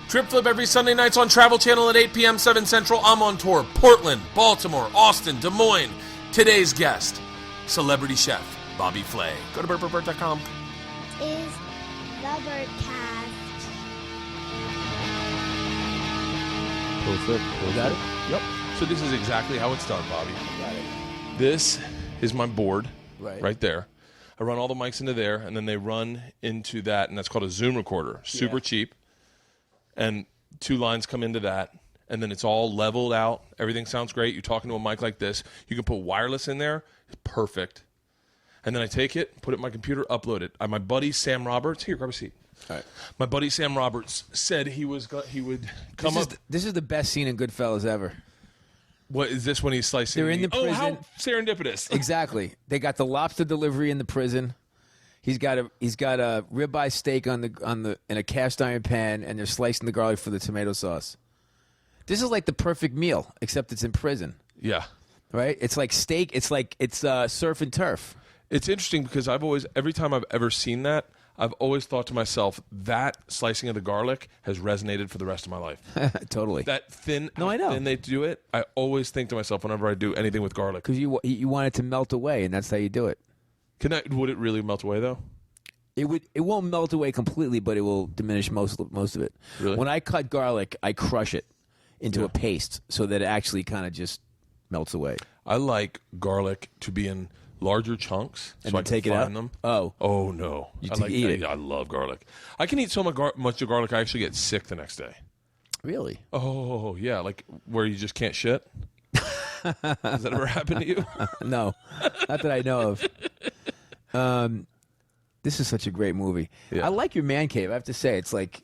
Trip Flip every Sunday nights on Travel Channel at 8 p.m. 7 Central. I'm on tour. Portland, Baltimore, Austin, Des Moines. Today's guest, celebrity chef Bobby Flay. Go to BertCast.com. Is the Bertcast. Was that it? Yep. So this is exactly how it's done, Bobby. Got it. This is my board Right. there. I run all the mics into there, and then they run into that, and that's called a Zoom recorder. Super cheap. And 2 lines come into that, and then it's all leveled out. Everything sounds great. You're talking to a mic like this. You can put wireless in there. It's perfect. And then I take it, put it in my computer, upload it. My buddy Sam Roberts, here, grab a seat. All right. My buddy Sam Roberts said he would come up. This is the best scene in Goodfellas ever. What is this when he's slicing? They're in the prison. Oh, how serendipitous! Exactly. They got the lobster delivery in the prison. He's got a ribeye steak in a cast iron pan, and they're slicing the garlic for the tomato sauce. This is like the perfect meal, except it's in prison. Yeah, right. It's like steak. It's surf and turf. It's interesting because every time I've ever seen that, I've always thought to myself that slicing of the garlic has resonated for the rest of my life. Totally. That thin, No, I know. thin they do it. I always think to myself whenever I do anything with garlic, Because you want it to melt away, and that's how you do it. Would it really melt away though? It won't melt away completely, but it will diminish most of it. Really? When I cut garlic, I crush it into a paste so that it actually kind of just melts away. I like garlic to be in larger chunks, And so then I can take it find out? them. Oh no! You I eat it. I love garlic. I can eat so much of garlic I actually get sick the next day. Really? Oh yeah, like where you just can't shit. Has that ever happened to you? No, not that I know of. This is such a great movie. Yeah. I like your man cave. I have to say, it's like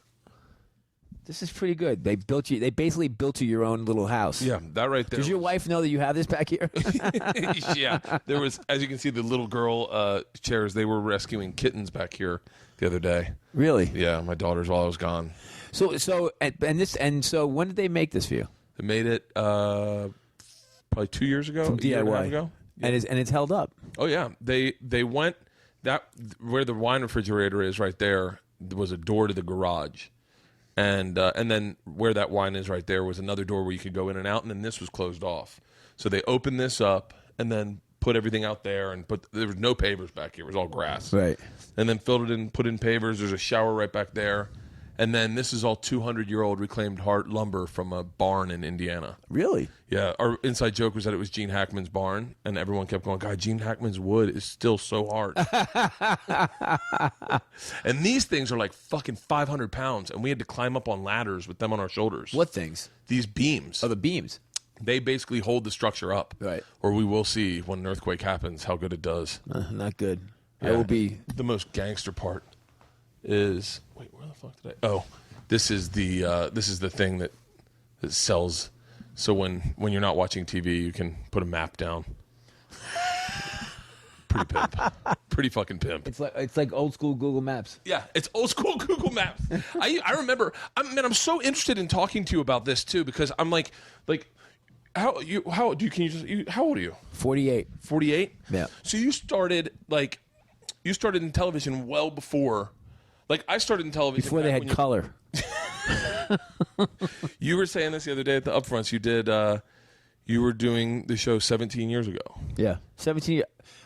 this is pretty good. They basically built you your own little house. Yeah, that right there. Does your wife know that you have this back here? Yeah, there was, as you can see, the little girl chairs. They were rescuing kittens back here the other day. Really? Yeah, my daughters while I was gone. So when did they make this for you? They made it probably 2 years ago. From a year and a half DIY. ago. Yeah. And it's held up. Oh yeah, they went that where the wine refrigerator is right there. There was a door to the garage, and then where that wine is right there was another door where you could go in and out, and then this was closed off. So they opened this up and then put everything out there, and there was no pavers back here. It was all grass. Right. And then filled it in, put in pavers. There's a shower right back there. And then this is all 200-year-old reclaimed hard lumber from a barn in Indiana. Really? Yeah, our inside joke was that it was Gene Hackman's barn, and everyone kept going, God, Gene Hackman's wood is still so hard. And these things are like fucking 500 pounds, and we had to climb up on ladders with them on our shoulders. What things? These beams. Oh, the beams. They basically hold the structure up. Right. Or we will see when an earthquake happens how good it does. Not good. Yeah. I will be. The most gangster part is wait, where the fuck did I? Oh, this is the thing that sells. So when you're not watching TV, you can put a map down. Pretty pimp. Pretty fucking pimp. It's like old school Google Maps. Yeah, it's old school Google Maps. I remember. I'm so interested in talking to you about this too because I'm like how old are you? 48. 48. Yeah. So you started in television well before. Like I started in television Before they had color. You were saying this the other day at the upfronts. You were doing the show 17 years ago. Yeah. 17.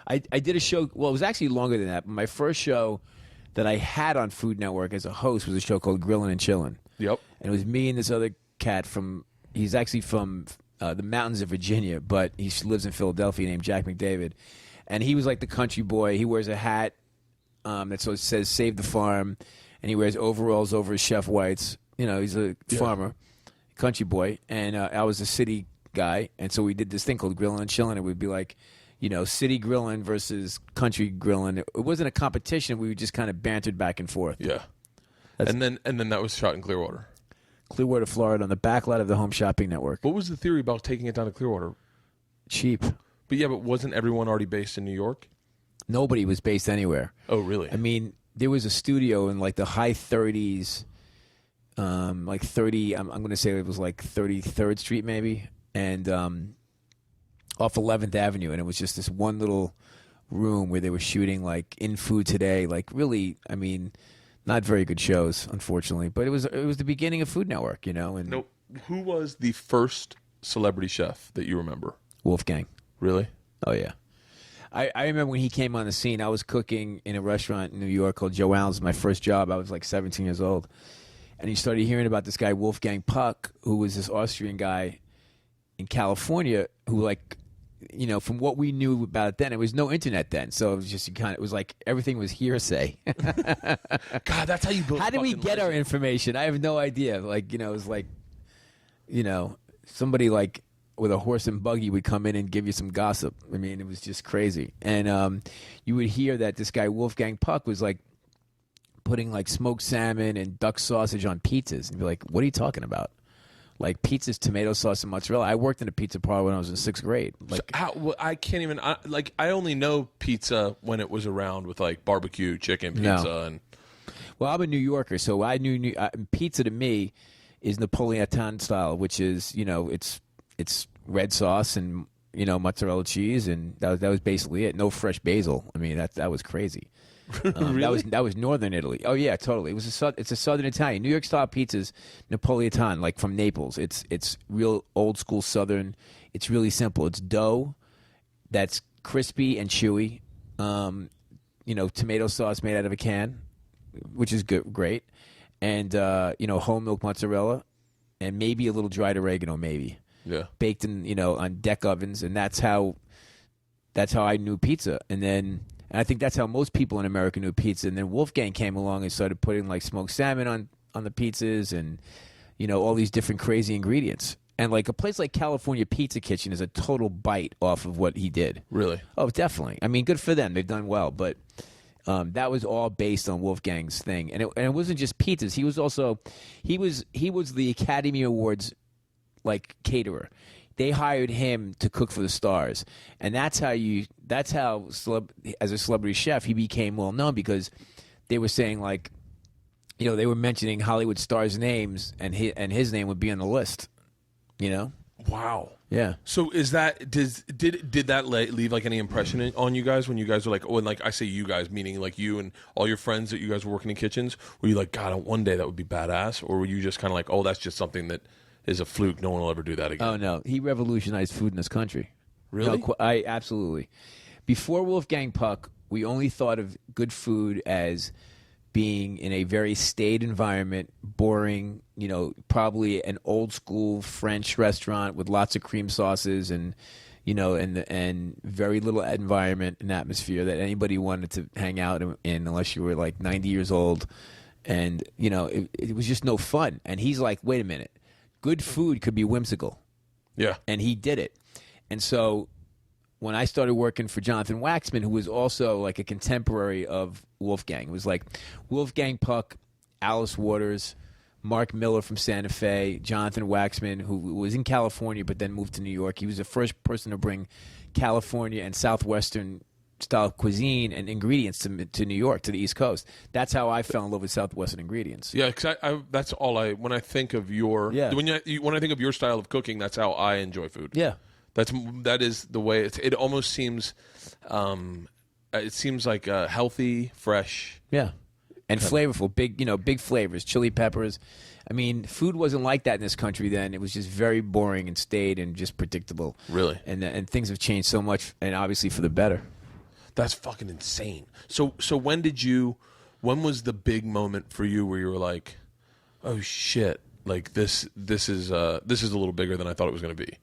I did a show. Well, it was actually longer than that. But my first show that I had on Food Network as a host was a show called Grillin' and Chillin'. Yep. And it was me and this other cat he's actually from the mountains of Virginia, but he lives in Philadelphia, named Jack McDavid. And he was like the country boy. He wears a hat that says "Save the Farm," and he wears overalls over his chef whites. You know, he's a farmer, country boy. And I was a city guy, and so we did this thing called Grillin' and Chillin'. It would be like, you know, city grilling versus country grilling. It wasn't a competition. We just kind of bantered back and forth. Yeah. And then that was shot in Clearwater. Clearwater, Florida, on the back lot of the Home Shopping Network. What was the theory about taking it down to Clearwater? Cheap. But wasn't everyone already based in New York? Nobody was based anywhere. Oh, really? I mean, there was a studio in like the high 30s, like 30. I'm going to say it was like 33rd Street maybe, and off 11th Avenue, and it was just this one little room where they were shooting like In Food Today, like really, I mean, Not very good shows, unfortunately. But it was the beginning of Food Network, And No, who was the first celebrity chef that you remember? Wolfgang. Really? Oh yeah. I remember when he came on the scene. I was cooking in a restaurant in New York called Joe Allen's. My first job. I was like 17 years old, and he started hearing about this guy Wolfgang Puck, who was this Austrian guy in California who from what we knew about it then, it was no internet then, so it was just it was like everything was hearsay. God, that's how you build. How did we get our information? I have no idea. It was like, somebody with a horse and buggy would come in and give you some gossip. I mean, it was just crazy. And you would hear that this guy Wolfgang Puck was putting smoked salmon and duck sausage on pizzas, and be like, "What are you talking about?" Like pizza's tomato sauce and mozzarella. I worked in a pizza parlor when I was in 6th grade. I can't even. I only know pizza when it was around with barbecue chicken pizza and. Well, I'm a New Yorker, so I knew pizza to me is Napolitan style, which is it's red sauce and mozzarella cheese, and that was basically it. No fresh basil. I mean that was crazy. Really? That was northern Italy. Oh yeah, totally. It's a southern Italian. New York style pizza's Napolitan, from Naples. It's real old school southern. It's really simple. It's dough that's crispy and chewy. Tomato sauce made out of a can, which is great, and whole milk mozzarella, and maybe a little dried oregano, maybe. Yeah. Baked in on deck ovens, and that's how I knew pizza, and I think that's how most people in America knew pizza. And then Wolfgang came along and started putting smoked salmon on the pizzas, and all these different crazy ingredients. And a place like California Pizza Kitchen is a total bite off of what he did. Really? Oh, definitely. I mean, good for them. They've done well, but that was all based on Wolfgang's thing. And it wasn't just pizzas. He was also he was the Academy Awards caterer. They hired him to cook for the stars, and that's how as a celebrity chef he became well known, because they were saying they were mentioning Hollywood stars' names, and his name would be on the list. Wow. Yeah. So did that leave any impression on you guys when you guys were I say you guys, meaning you and all your friends that you guys were working in kitchens? Were you God, one day that would be badass, or were you just kind of oh, that's just something that is a fluke. No one will ever do that again. Oh no, he revolutionized food in this country. Really? No, I absolutely. Before Wolfgang Puck, we only thought of good food as being in a very staid environment, boring. Probably an old school French restaurant with lots of cream sauces and and very little environment and atmosphere that anybody wanted to hang out in unless you were 90 years old, and it was just no fun. And he's like, wait a minute. Good food could be whimsical. Yeah. And he did it. And so when I started working for Jonathan Waxman, who was also a contemporary of Wolfgang, it was Wolfgang Puck, Alice Waters, Mark Miller from Santa Fe, Jonathan Waxman, who was in California but then moved to New York. He was the first person to bring California and Southwestern style cuisine and ingredients to New York, to the East Coast. That's how I fell in love with Southwestern ingredients. Yeah, because that's all when I think of your when I think of your style of cooking, that's how I enjoy food. Yeah, that is the way it almost seems. It seems healthy, fresh. Yeah, and flavorful. Big flavors, chili peppers. I mean, food wasn't like that in this country then. It was just very boring and staid and just predictable. Really, and things have changed so much, and obviously for the better. That's fucking insane. So when was the big moment for you where you were oh shit, this is a little bigger than I thought it was going to be?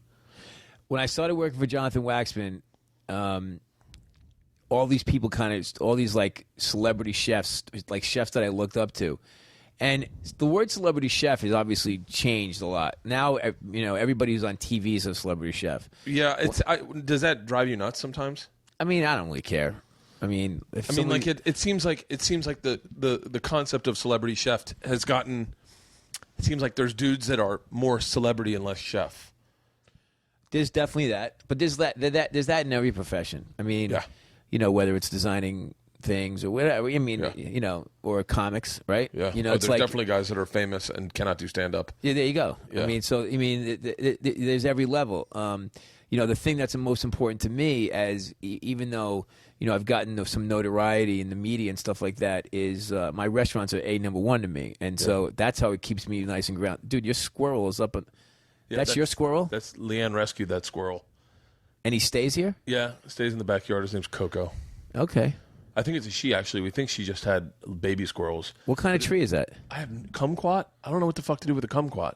When I started working for Jonathan Waxman, all these people all these celebrity chefs, chefs that I looked up to. And the word celebrity chef has obviously changed a lot. Now, everybody who's on TV is a celebrity chef. Yeah, does that drive you nuts sometimes? I mean, I don't really care. I mean, it seems like the concept of celebrity chef has gotten. It seems like there's dudes that are more celebrity and less chef. There's definitely that, but there's that in every profession. I mean, yeah. Whether it's designing things or whatever. I mean, or comics, right? Yeah. It's there's definitely guys that are famous and cannot do stand up. Yeah, there you go. Yeah. I mean, there's every level. the thing that's the most important to me, as even though I've gotten some notoriety in the media and stuff like that, is my restaurants are number one to me, and so that's how it keeps me nice and grounded. Dude, your squirrel is up. That's your squirrel? That's Leanne rescued that squirrel. And he stays here? Yeah, stays in the backyard. His name's Coco. Okay. I think it's a she, actually. We think she just had baby squirrels. What kind of tree is that? I have kumquat. I don't know what the fuck to do with a kumquat.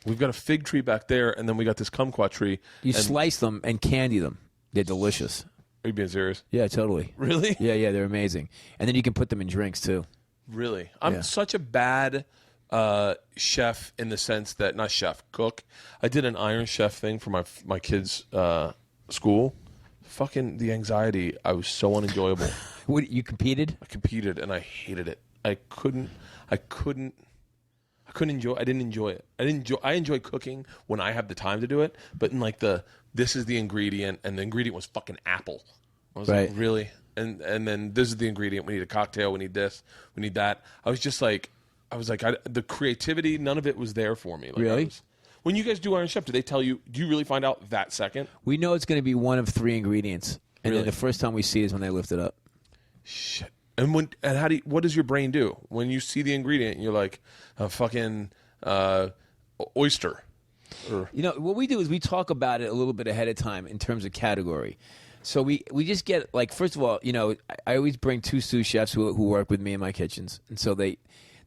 We've got a fig tree back there, and then we got this kumquat tree. You slice them and candy them. They're delicious. Are you being serious? Yeah, totally. Really? Yeah, they're amazing. And then you can put them in drinks, too. Really? I'm such a bad chef in the sense that, not chef, cook. I did an Iron Chef thing for my kids' school. Fucking the anxiety. I was so unenjoyable. What, you competed? I competed, and I hated it. I couldn't enjoy. I didn't enjoy it. I enjoy cooking when I have the time to do it. But in like this is the ingredient, and the ingredient was fucking apple. I was like, really? And then this is the ingredient. We need a cocktail. We need this. We need that. I was like, the creativity. None of it was there for me. Like, really? When you guys do Iron Chef, do they tell you? Do you really find out that second? We know it's going to be one of 3 ingredients, and then the first time we see it is when they lift it up. Shit. And what does your brain do when you see the ingredient? And you're like, a fucking oyster. Or, what we do is we talk about it a little bit ahead of time in terms of category. So we just get, like, first of all, I always bring 2 sous chefs who work with me in my kitchens, and so they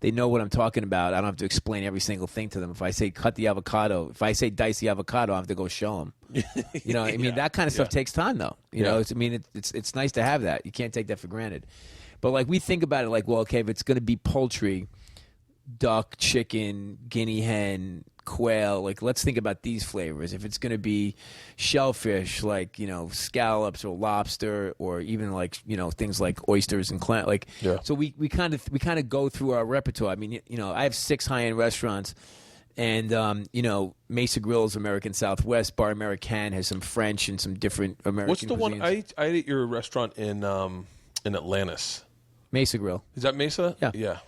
know what I'm talking about. I don't have to explain every single thing to them. If I say cut the avocado, if I say dice the avocado, I have to go show them. That kind of stuff takes time, though. It's nice to have that. You can't take that for granted. But, like, we think about it like, well, okay, if it's going to be poultry, duck, chicken, guinea hen, quail, like, let's think about these flavors. If it's going to be shellfish, like, scallops or lobster, or even, like, things like oysters and clam, like, so we kind of go through our repertoire. I mean, I have 6 high-end restaurants, and Mesa Grill's American Southwest, Bar Americain has some French and some different American What's the cuisines. one I ate at your restaurant in Atlantis? Mesa Grill. Is that Mesa? Yeah. Yeah.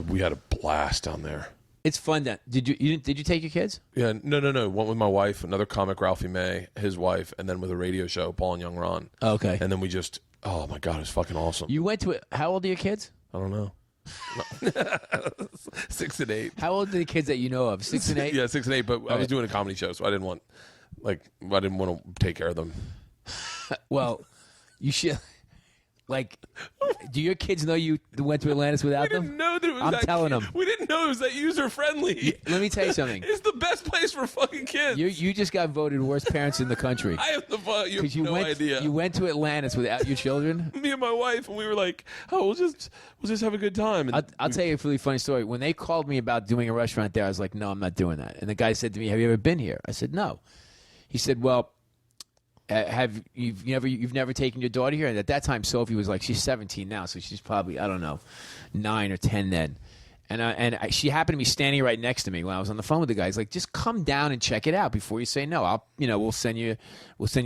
We had a blast down there. It's fun. Did you take your kids? Yeah. No. Went with my wife, another comic, Ralphie May, his wife, and then with a radio show, Paul and Young Ron. Oh, okay. And then we just, oh my God, it was fucking awesome. You went to it. How old are your kids? I don't know. 6 and 8. How old are the kids that you know of? 6 and 8? Yeah, 6 and 8. But I was doing a comedy show, so I didn't want to take care of them. Well, you should. Like, do your kids know you went to Atlantis without them? We didn't know that it was I'm telling them. We didn't know it was that user-friendly. Let me tell you something. It's the best place for fucking kids. You just got voted worst parents in the country. I have you have no idea. You went to Atlantis without your children? Me and my wife, and we were like, oh, we'll just have a good time. And I'll tell you a really funny story. When they called me about doing a restaurant there, I was like, no, I'm not doing that. And the guy said to me, have you ever been here? I said, no. He said, well, you've never taken your daughter here? And at that time, Sophie was like, she's 17 now, so she's probably, I don't know, 9 or 10 then. And she happened to be standing right next to me when I was on the phone with the guy. He's like, just come down and check it out before you say no. We'll send you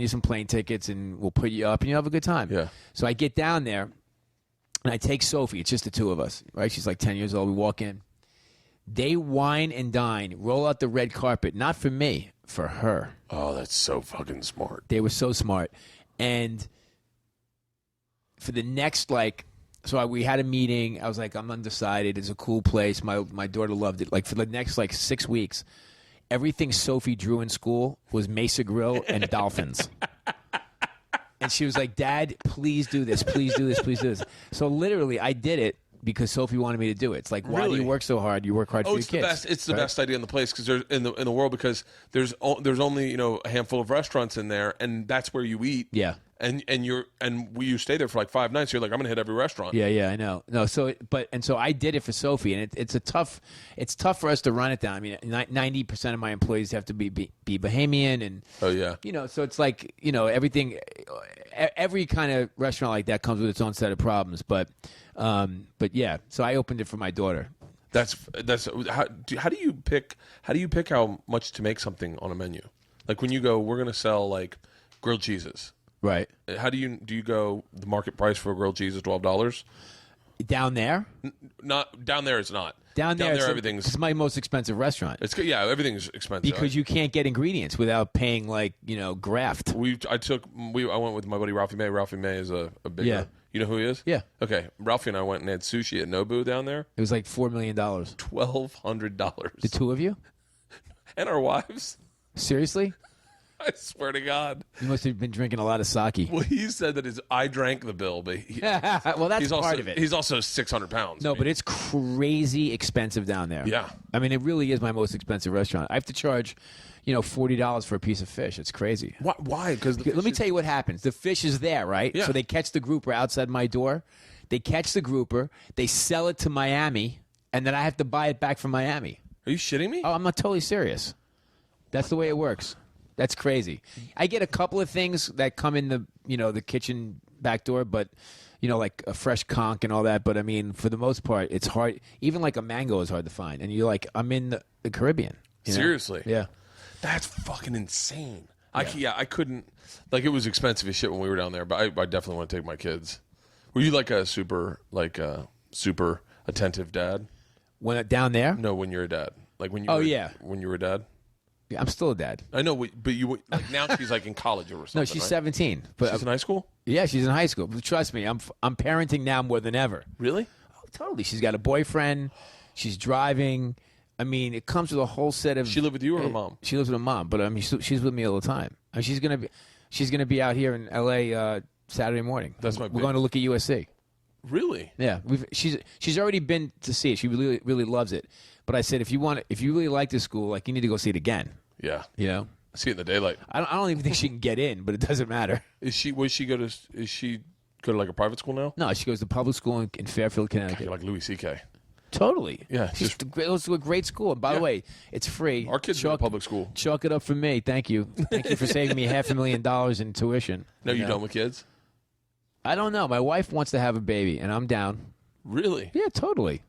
some plane tickets and we'll put you up and you'll have a good time. Yeah. So I get down there and I take Sophie. It's just the 2 of us, right? She's like 10 years old. We walk in. They wine and dine, roll out the red carpet, not for me, for her. Oh, that's so fucking smart. They were so smart. And for the next, so we had a meeting. I was like, I'm undecided. It's a cool place. My daughter loved it. Like, for the next, 6 weeks, everything Sophie drew in school was Mesa Grill and dolphins. And she was like, Dad, please do this. Please do this. Please do this. So literally, I did it because Sophie wanted me to do it. It's like, why do you work so hard? You work hard for your kids. It's the best idea in the place because there's in the world, because there's only a handful of restaurants in there, and that's where you eat. Yeah. And you stay there for 5 nights. You're like, I'm gonna hit every restaurant. Yeah, I know. No, so I did it for Sophie, and it's tough for us to run it down. I mean, 90% of my employees have to be Bahamian, and oh yeah, so it's like everything. Every kind of restaurant like that comes with its own set of problems, but yeah. So I opened it for my daughter. That's how do you pick how much to make something on a menu? Like when you go, we're gonna sell grilled cheeses. Right. How do you go? The market price for a grilled cheese is $12. Down there? Not down there. It's not. Down there, everything's it's my most expensive restaurant. It's yeah, everything's expensive because you can't get ingredients without paying graft. I went with my buddy Ralphie May. Ralphie May is a big. Yeah. You know who he is? Yeah. Okay. Ralphie and I went and had sushi at Nobu down there. It was like $4 million. $1,200. The two of you? And our wives. Seriously? I swear to God. You must have been drinking a lot of sake. Well, he said that I drank the bill, but well, that's part of it. He's also 600 pounds. No, but it's crazy expensive down there. Yeah. I mean, it really is my most expensive restaurant. I have to charge, $40 for a piece of fish. It's crazy. Why? Because let me tell you what happens. The fish is there, right? Yeah. So they catch the grouper outside my door. They catch the grouper. They sell it to Miami, and then I have to buy it back from Miami. Are you shitting me? Oh, I'm not totally serious. That's the way it works. That's crazy. I get a couple of things that come in the kitchen back door, but like a fresh conch and all that. But I mean, for the most part, it's hard. Even like a mango is hard to find. And you're like, I'm in the Caribbean. Seriously? Yeah. That's fucking insane. Yeah. I couldn't. Like, it was expensive as shit when we were down there, but I definitely want to take my kids. Were you like a super attentive dad? When down there? No, when you're a dad. Like when you. When you were a dad. Yeah, I'm still a dad. I know, but you like now she's like in college or something. No, she's right? 17. But She's in high school. Yeah, she's in high school. But trust me, I'm parenting now more than ever. Really? Oh, totally. She's got a boyfriend. She's driving. I mean, it comes with a whole set of. She live with you or her mom? She lives with her mom, but I mean, she's with me all the time. And she's gonna be out here in L.A. Saturday morning. We're going to look at USC. Really? Yeah, she's already been to see it. She really really loves it. But I said, if you really like this school, like you need to go see it again. Yeah. I see it in the daylight. I don't even think she can get in, but it doesn't matter. Is she go to like a private school now? No, she goes to public school in Fairfield, Connecticut. You're like Louis C.K. Totally. Yeah. It goes to a great school. And by the way, it's free. Our kids go to public school. Chalk it up for me. Thank you. Thank you for saving me $500,000 in tuition. No, you done with kids? I don't know. My wife wants to have a baby, and I'm down. Really? Yeah, totally.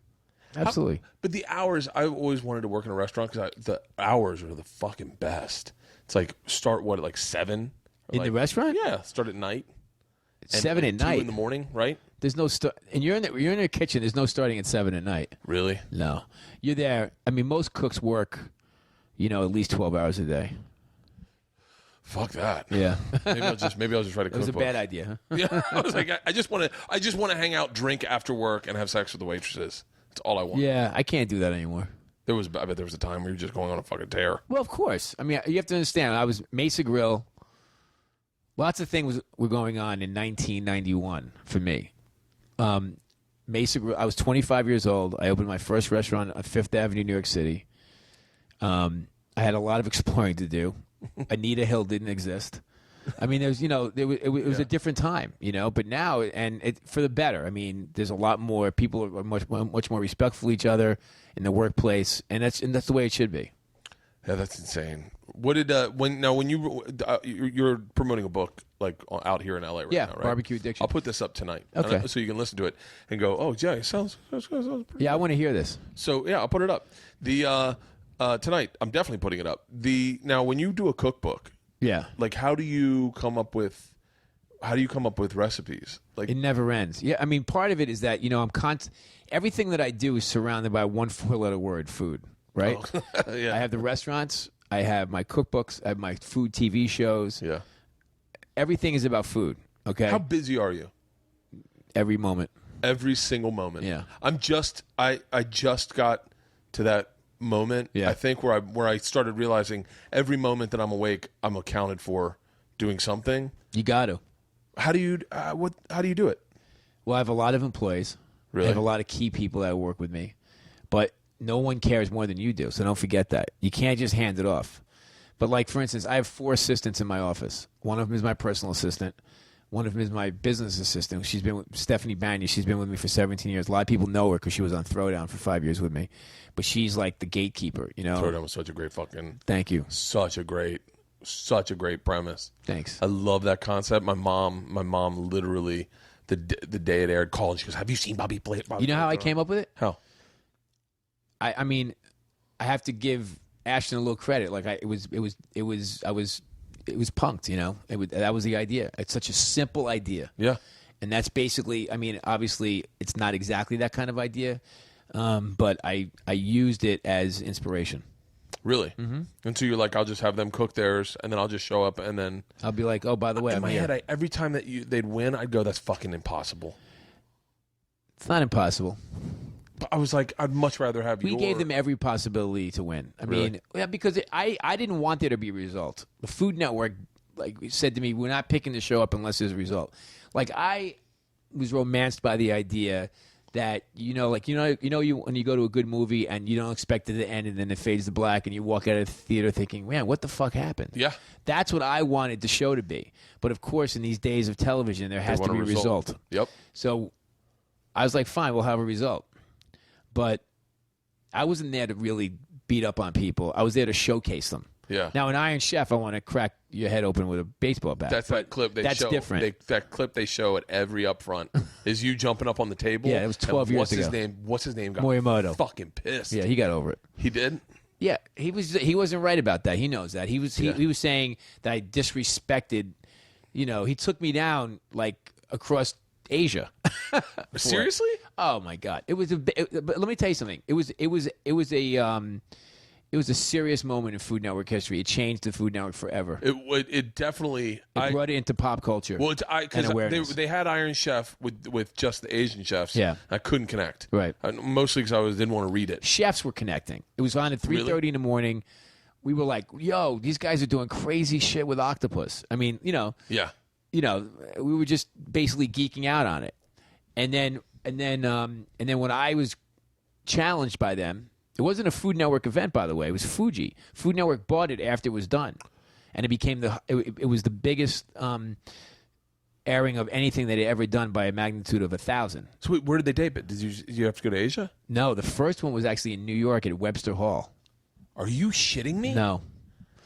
Absolutely. But the hours, I always wanted to work in a restaurant because the hours are the fucking best. It's like start at like 7? In the restaurant? Yeah, start at night. 7 at 2 night in the morning, right? There's no and you're in the kitchen. There's no starting at 7 at night. Really? No, you're there. I mean, most cooks work, at least 12 hours a day. Fuck that. Yeah. maybe I'll just write a cookbook. It was a bad idea, huh? Yeah, I was like, I just want to hang out, drink after work, and have sex with the waitresses. That's all I want. Yeah, I can't do that anymore. I bet there was a time where you were just going on a fucking tear. Well, of course. I mean, you have to understand. I was Mesa Grill. Lots of things were going on in 1991 for me. Mesa Grill. I was 25 years old. I opened my first restaurant on Fifth Avenue, New York City. I had a lot of exploring to do. Anita Hill didn't exist. I mean, it was a different time, But now, for the better. I mean, there's a lot more people are much more respectful of each other in the workplace, and that's the way it should be. Yeah, that's insane. What did when you're promoting a book like out here in LA right now, right? Barbecue Addiction. I'll put this up tonight, okay, so you can listen to it and go, oh yeah, it sounds pretty yeah, I want to hear this. So yeah, I'll put it up. The tonight, I'm definitely putting it up. Now when you do a cookbook. Yeah. Like, how do you come up with recipes? Like, it never ends. Yeah, I mean, part of it is that everything that I do is surrounded by one 4-letter word: food. Right? Oh. Yeah. I have the restaurants. I have my cookbooks. I have my food TV shows. Yeah. Everything is about food. Okay. How busy are you? Every moment. Every single moment. Yeah. I just got to that moment, yeah. I think, where I started realizing every moment that I'm awake, I'm accounted for doing something. You got to. How do you do it? Well, I have a lot of employees. Really? I have a lot of key people that work with me, but no one cares more than you do. So don't forget that. You can't just hand it off. But like, for instance, I have 4 assistants in my office. One of them is my personal assistant. One of them is my business assistant. She's been with Stephanie Banya. She's been with me for 17 years. A lot of people know her because she was on Throwdown for 5 years with me. But she's like the gatekeeper, Throwdown was such a great fucking... Thank you. Such a great premise. Thanks. I love that concept. My mom literally, the day it aired, called and she goes, "Have you seen Bobby Flay?" You know how I came up with it? How? I mean, I have to give Ashton a little credit. Like it was punked, that was the idea. It's such a simple idea. Yeah. And that's basically, I mean, obviously it's not exactly that kind of idea. But I used it as inspiration. Really? Mm-hmm. And so you're like, I'll just have them cook theirs, and then I'll just show up, and then I'll be like, oh, by the way, in my head, every time that they'd win, I'd go, that's fucking impossible. It's not impossible. But I was like, I'd much rather have We gave them every possibility to win. I Really? mean, yeah, because I didn't want there to be a result. The Food Network said to me, we're not picking the show up unless there's a result. Like, I was romanced by the idea that, when you go to a good movie and you don't expect it to end and then it fades to black and you walk out of the theater thinking, man, what the fuck happened? Yeah. That's what I wanted the show to be. But of course, in these days of television, there has to be a result. Yep. So I was like, fine, we'll have a result. But I wasn't there to really beat up on people. I was there to showcase them. Yeah. Now, in Iron Chef, I want to crack your head open with a baseball bat. That's that clip they that's show. Different. That clip they show at every upfront is you jumping up on the table. Yeah, it was 12 years ago. What's his name? Got Morimoto. Fucking pissed. Yeah, he got over it. He did? Yeah, he wasn't right about that. He knows that. He was saying that I disrespected, he took me down like across Asia. Seriously? Oh my God! But let me tell you something. It was a serious moment in Food Network history. It changed the Food Network forever. It definitely brought it into pop culture. Well, because they had Iron Chef with just the Asian chefs. Yeah, I couldn't connect. Right, mostly because I didn't want to read it. Chefs were connecting. It was on at 3:30 in the morning. We were like, "Yo, these guys are doing crazy shit with octopus." I mean, Yeah. We were just basically geeking out on it. And then when I was challenged by them, it wasn't a Food Network event, by the way. It was Fuji. Food Network bought it after it was done, and it became it was the biggest airing of anything that had ever done by a magnitude of 1,000. So wait, where did they tape it? Did you have to go to Asia? No, the first one was actually in New York at Webster Hall. Are you shitting me? No.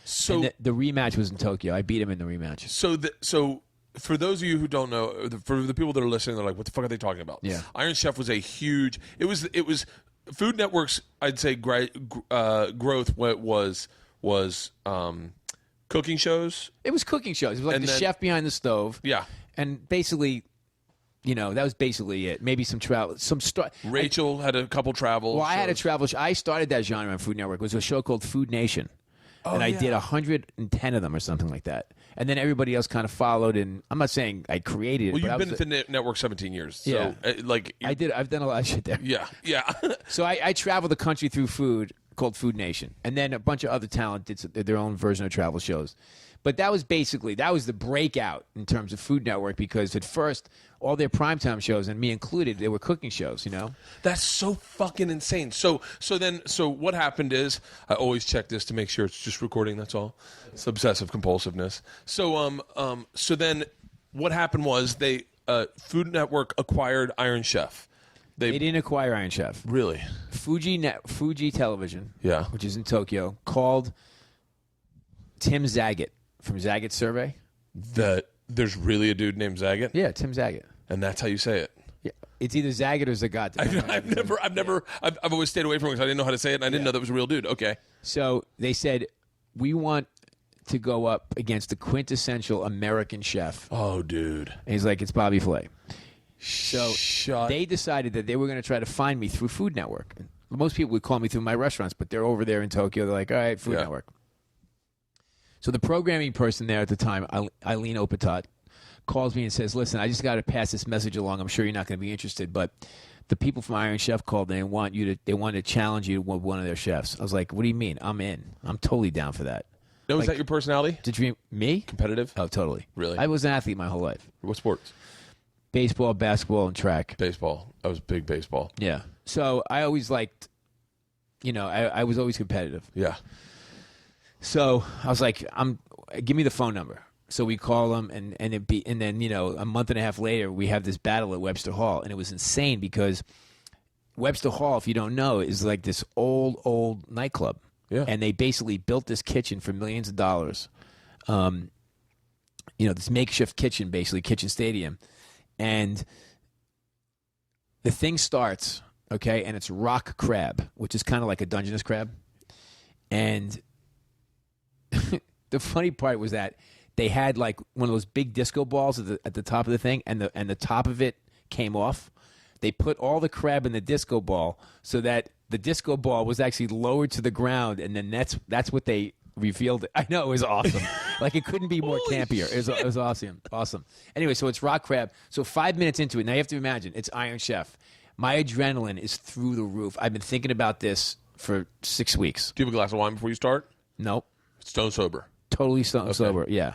So and the rematch was in Tokyo. I beat him in the rematch. So for those of you who don't know, for the people that are listening, they're like, "What the fuck are they talking about?" Yeah. Iron Chef was a huge. It was Food Network's, I'd say, growth. What was cooking shows. It was cooking shows. It was like chef behind the stove. Yeah. And basically, that was basically it. Maybe some travel, Rachel had a couple travel. Well, shows. I had a travel. I started that genre on Food Network. It was a show called Food Nation. And I did 110 of them or something like that. And then everybody else kind of followed. And I'm not saying I created it. Well, but you've been at the network 17 years. So, Yeah. I've done a lot of shit there. Yeah, yeah. So I traveled the country through food called Food Nation. And then a bunch of other talent did their own version of travel shows. But that was the breakout in terms of Food Network, because at first, all their primetime shows, and me included, they were cooking shows, That's so fucking insane. So what happened is, I always check this to make sure it's just recording, that's all. It's obsessive compulsiveness. So then what happened was Food Network acquired Iron Chef. They didn't acquire Iron Chef. Really? Fuji Television, yeah, which is in Tokyo, called Tim Zagat from Zagat Survey. There's really a dude named Zagat? Yeah, Tim Zagat. And that's how you say it? Yeah. It's either Zagat or Zagat. I've always stayed away from it because I didn't know how to say it, and I didn't know that was a real dude. Okay. So they said, we want to go up against the quintessential American chef. Oh, dude. And he's like, it's Bobby Flay. So they decided that they were going to try to find me through Food Network. Most people would call me through my restaurants, but they're over there in Tokyo. They're like, all right, Food Network. So the programming person there at the time, Eileen Opatot, calls me and says, listen, I just got to pass this message along. I'm sure you're not going to be interested, but the people from Iron Chef called and they want to challenge you with one of their chefs. I was like, what do you mean? I'm in. I'm totally down for that. No, is that your personality? Me? Competitive? Oh, totally. Really? I was an athlete my whole life. What sports? Baseball, basketball, and track. Baseball. I was big baseball. Yeah. So I always liked, I was always competitive. Yeah. So I was like, give me the phone number. So we call them, and then a month and a half later, we have this battle at Webster Hall, and it was insane because Webster Hall, if you don't know, is like this old nightclub. Yeah. And they basically built this kitchen for millions of dollars. This makeshift kitchen, basically kitchen stadium, and the thing starts, okay, and it's rock crab, which is kind of like a Dungeness crab, and the funny part was that they had like one of those big disco balls at the top of the thing, and the top of it came off. they put all the crab in the disco ball so that the disco ball was actually lowered to the ground, and then that's what they revealed it. I know, it was awesome. Like, it couldn't be more campier. It was awesome. Awesome. Anyway, so it's rock crab. So 5 minutes into it, now you have to imagine, it's Iron Chef. My adrenaline is through the roof. I've been thinking about this for 6 weeks. Do you have a glass of wine before you start? Nope. Stone sober. Totally sober, yeah.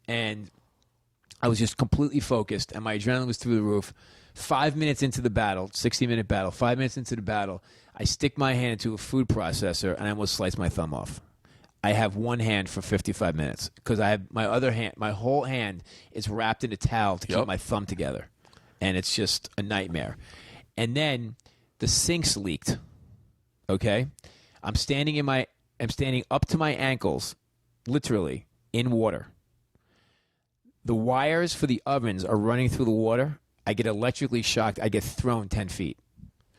And I was just completely focused, and my adrenaline was through the roof. 5 minutes into the battle, 60-minute battle, 5 minutes into the battle, I stick my hand into a food processor, and I almost slice my thumb off. I have one hand for 55 minutes because I have my other hand, my whole hand is wrapped in a towel to keep my thumb together. And it's just a nightmare. And then the sinks leaked. Okay? I'm standing up to my ankles, literally, in water. The wires for the ovens are running through the water. I get electrically shocked. I get thrown 10 feet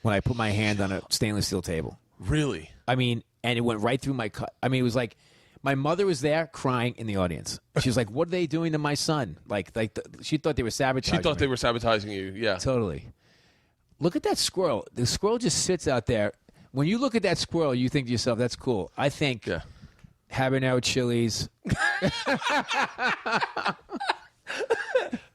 when I put my hand on a stainless steel table. Really? I mean, and it went right through my cut. I mean, it was like my mother was there crying in the audience. She was like, "What are they doing to my son?" She thought they were sabotaging. She thought me. they were sabotaging you. Yeah. Totally. Look at that squirrel. The squirrel just sits out there. When you look at that squirrel, you think to yourself, "That's cool." I think habanero chilies.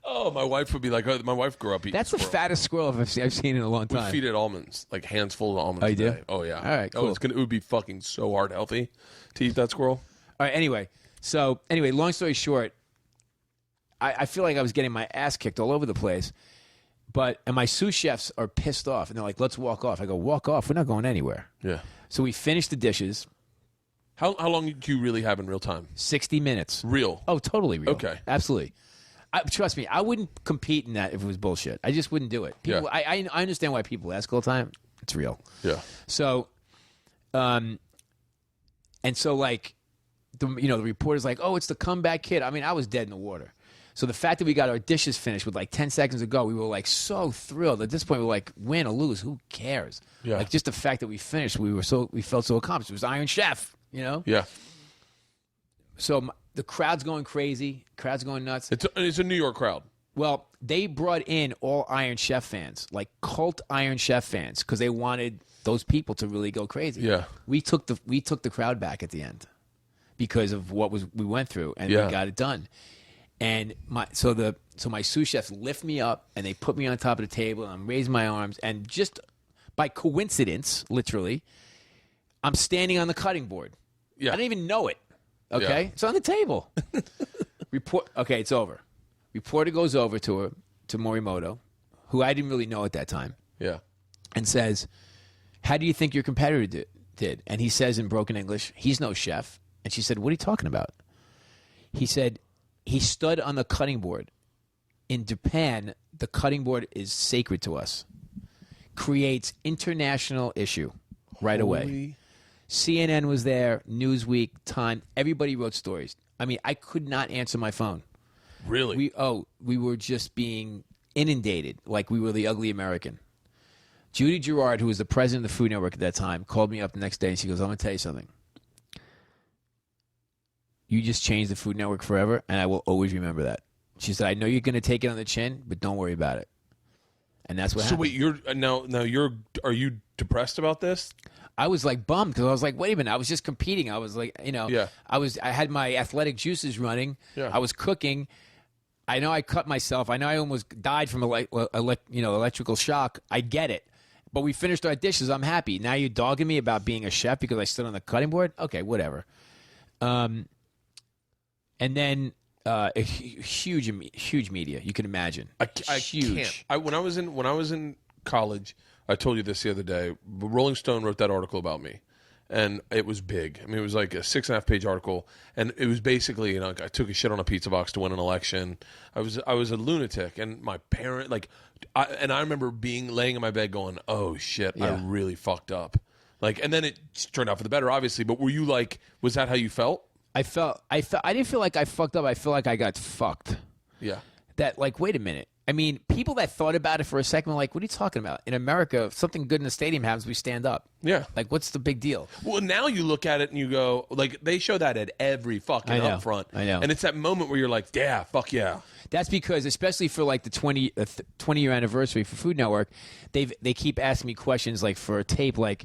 Oh, my wife would be like, my wife grew up eating That's squirrel. the fattest squirrel I've seen in a long We time. feed it almonds, like hands full of almonds. Oh, you do? a day. Oh, yeah. All right, cool. Oh, it would be fucking so heart healthy to eat that squirrel. All right, anyway, long story short, I feel like I was getting my ass kicked all over the place, and my sous chefs are pissed off, and they're like, "Let's walk off." I go, "Walk off? We're not going anywhere." Yeah. So we finished the dishes. How long do you really have in real time? 60 minutes. Real? Oh, totally real. Okay. Absolutely. Trust me, I wouldn't compete in that if it was bullshit. I just wouldn't do it. People, Yeah. I understand why people ask all the time. It's real. Yeah. So, and so like, the reporter's like, "Oh, it's the comeback kid." I mean, I was dead in the water. So the fact that we got our dishes finished with like 10 seconds to go, we were like so thrilled. At this point, we were like, win or lose, who cares? Yeah. Like, just the fact that we finished, we felt so accomplished. It was Iron Chef, Yeah. So the crowd's going crazy. Crowd's going nuts. It's a New York crowd. Well, they brought in all Iron Chef fans, like cult Iron Chef fans, because they wanted those people to really go crazy. Yeah. We took the crowd back at the end because of what we went through, and we got it done. And my sous chefs lift me up and they put me on top of the table, and I'm raising my arms, and just by coincidence, literally, I'm standing on the cutting board. Yeah. I didn't even know it. Okay, Yeah. it's on the table. Okay, it's over. Reporter goes over to Morimoto, who I didn't really know at that time, Yeah. and says, "How do you think your competitor did?" And he says in broken English, "He's no chef." And she said, "What are you talking about?" He said, "He stood on the cutting board. In Japan, the cutting board is sacred to us. Creates international issue right away." CNN was there, Newsweek, Time. Everybody wrote stories. I mean, I could not answer my phone. Really? We were just being inundated like we were the ugly American. Judy Gerard, who was the president of the Food Network at that time, called me up the next day and she goes, "I'm going to tell you something. You just changed the Food Network forever, and I will always remember that." She said, "I know you're going to take it on the chin, but don't worry about it." And that's what happened. So wait, are you depressed about this? I was like bummed because I was like, wait a minute, I was just competing. I was like, Yeah. I had my athletic juices running. Yeah. I was cooking. I know I cut myself. I know I almost died from electrical shock. I get it. But we finished our dishes. I'm happy. Now you're dogging me about being a chef because I stood on the cutting board? Okay, whatever. And then a huge media. You can imagine. I Huge. can't. When I was in college, I told you this the other day. Rolling Stone wrote that article about me, and it was big. I mean, it was like a 6.5-page article, and it was basically, I took a shit on a pizza box to win an election. I was a lunatic, and my parent, I remember laying in my bed going, "Oh shit, I really fucked up." And then it turned out for the better, obviously. But were you like, was that how you felt? I didn't feel like I fucked up. I feel like I got fucked. Yeah. That, wait a minute. I mean, people that thought about it for a second were like, what are you talking about? In America, if something good in the stadium happens, we stand up. Yeah. Like, what's the big deal? Well, now you look at it and you go, like, they show that at every fucking I know. upfront. I know. And it's that moment where you're like, yeah, fuck yeah. That's because, especially for like the 20-year anniversary for Food Network, they keep asking me questions like for a tape, like,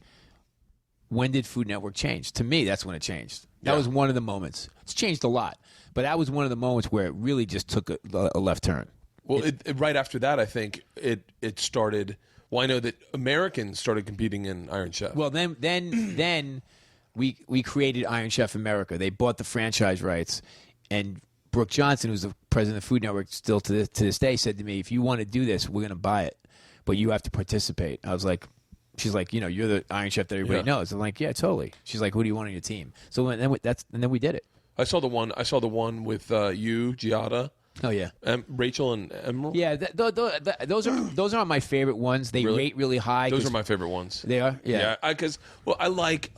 when did Food Network change? To me, that's when it changed. That was one of the moments. It's changed a lot, but that was one of the moments where it really just took a left turn. Well, right after that, I think it started. Well, I know that Americans started competing in Iron Chef. Well, then we created Iron Chef America. They bought the franchise rights, and Brooke Johnson, who's the president of Food Network still to this day, said to me, "If you want to do this, we're going to buy it, but you have to participate." I was like, "She's like, you know, you're the Iron Chef that everybody knows." I'm like, "Yeah, totally." She's like, "Who do you want on your team?" So then we did it. I saw the one with you, Giada. Oh yeah, Rachel and Emerald. yeah. Those aren't my favorite ones. They rate really high. Those are my favorite ones. They are. Yeah. Because I like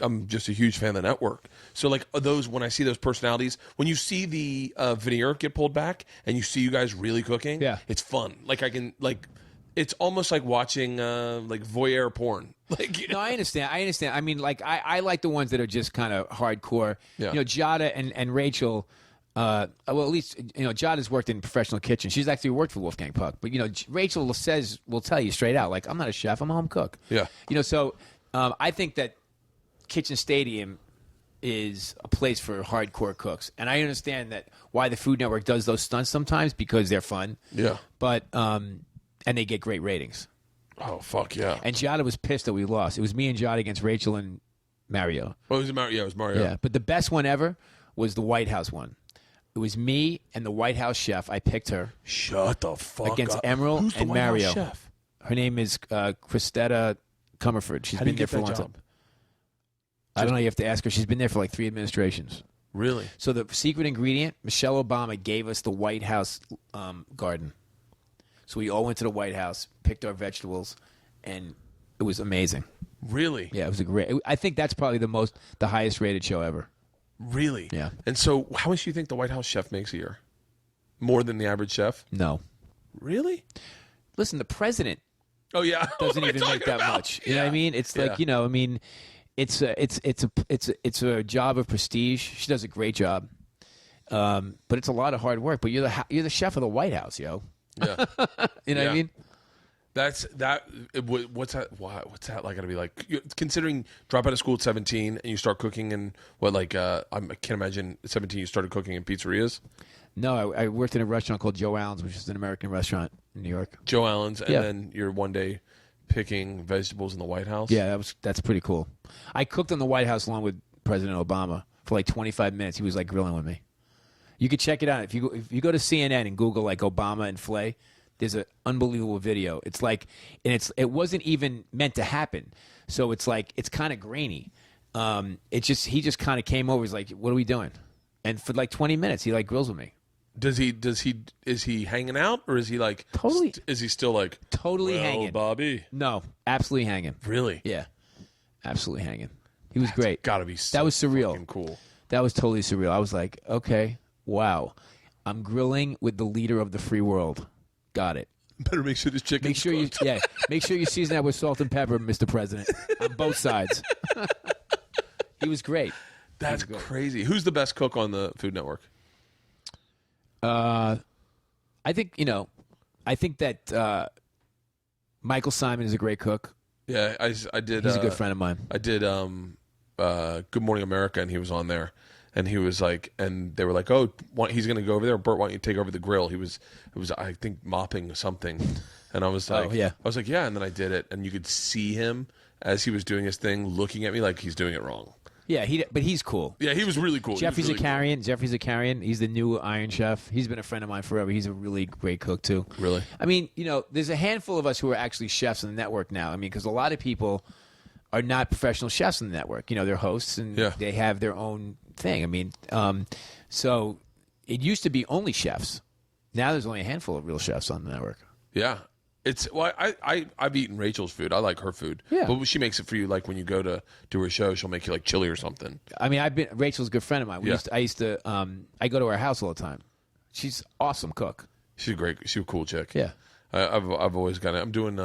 I'm just a huge fan of the network. So like those, when I see those personalities, when you see the veneer get pulled back and you see you guys really cooking, it's fun. Like I can like. It's almost like watching like voyeur porn. Like, you know? No, I understand. I mean, like I like the ones that are just kind of hardcore. Yeah. You know, Giada and Rachel. Well, at least you know Giada's worked in professional kitchen. She's actually worked for Wolfgang Puck. But you know, Rachel will tell you straight out, like, I'm not a chef. I'm a home cook. Yeah. You know, so I think that Kitchen Stadium is a place for hardcore cooks, and I understand that why the Food Network does those stunts sometimes because they're fun. Yeah. But and they get great ratings. Oh fuck yeah! And Giada was pissed that we lost. It was me and Giada against Rachel and Mario. Oh, it was Mario. Yeah, it was Mario. Yeah, but the best one ever was the White House one. It was me and the White House chef. I picked her. Shut the fuck against up. Emerald Who's the and White House Mario. chef? Her name is Christetta Comerford. She's How been did you there get for a that long job? time. I don't know. You have to ask her. She's been there for like 3 administrations. Really? So the secret ingredient, Michelle Obama gave us the White House garden. So we all went to the White House, picked our vegetables, and it was amazing. Really? Yeah, it was a great. I think that's probably the highest rated show ever. Really? Yeah. And so, how much do you think the White House chef makes a year? More than the average chef? No. Really? Listen, the president Oh yeah. doesn't What am even I make talking that about? much. You know what I mean? It's like, you know, I mean, it's a job of prestige. She does a great job, but it's a lot of hard work. But you're the chef of the White House, yo. Yeah. You know what I mean? That's that. What's that? What's that like? Going to be like? Considering drop out of school at 17 and you start cooking in what? Like I can't imagine 17. You started cooking in pizzerias. No, I worked in a restaurant called Joe Allen's, which is an American restaurant in New York. Joe Allen's, and Yeah. then you're one day picking vegetables in the White House. Yeah, that's pretty cool. I cooked in the White House along with President Obama for like 25 minutes. He was like grilling with me. You could check it out if you go to CNN and Google like Obama and Flay. There's an unbelievable video. It's like, and it wasn't even meant to happen. So it's like it's kind of grainy. He just kind of came over. He's like, "What are we doing?" And for like 20 minutes, he like grills with me. Is he hanging out, or is he like Totally. Is he still like Totally well, hanging. Bobby? No, absolutely hanging. Really? Yeah, absolutely hanging. He was great. Got to be. So That was surreal. fucking cool. That was totally surreal. I was like, okay, wow. I'm grilling with the leader of the free world. Got it. Better make sure this chicken. Make sure you season that with salt and pepper, Mr. President, on both sides. He was great. That's crazy. Who's the best cook on the Food Network? I think that Michael Simon is a great cook. Yeah, I did. He's a good friend of mine. I did Good Morning America, and he was on there, and he was like, and they were like, "Oh, he's going to go over there. Bert, why don't you take over the grill?" It was I think mopping something, and I was like, yeah. I was like, yeah, and then I did it, and you could see him as he was doing his thing, looking at me like he's doing it wrong. Yeah, but he's cool. Yeah, he was really cool. Jeffrey He was really Zakarian. Jeffrey Zakarian. He's the new Iron Chef. He's been a friend of mine forever. He's a really great cook too. Really? I mean, you know, there's a handful of us who are actually chefs on the network now. I mean, because a lot of people are not professional chefs on the network. You know, they're hosts and they have their own thing. I mean, so it used to be only chefs. Now there's only a handful of real chefs on the network. Yeah. I've eaten Rachel's food. I like her food. Yeah. But she makes it for you like when you go to do her show, she'll make you like chili or something. I mean, Rachel's a good friend of mine. Yeah. I go to her house all the time. She's an awesome cook. She's a cool chick. Yeah. I've always got it. I'm doing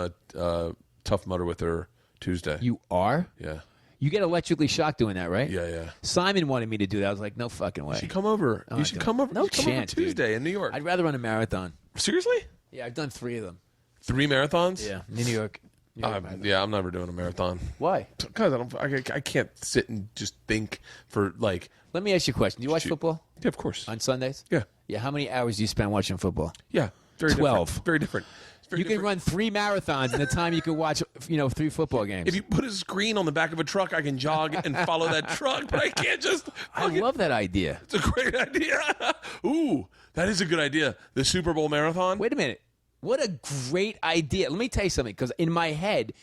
Tough Mudder with her Tuesday. You are? Yeah. You get electrically shocked doing that, right? Yeah. Simon wanted me to do that. I was like, no fucking way. You should come over. No, you should come over. No you should come over chance, Tuesday dude. in New York. I'd rather run a marathon. Seriously? Yeah, I've done 3 of them. 3 marathons? Yeah, in New York. Yeah, I'm never doing a marathon. Why? Because I can't sit and just think for like. Let me ask you a question. Do you watch football Yeah, of course. on Sundays? Yeah. Yeah, how many hours do you spend watching football? Yeah. Very 12. Different. Very different. It's very You can different. run 3 marathons in the time you can watch, 3 football games. If you put a screen on the back of a truck, I can jog and follow that truck, but I can't just. I love that idea. It's a great idea. Ooh, that is a good idea. The Super Bowl marathon. Wait a minute. What a great idea. Let me tell you something, because in my head,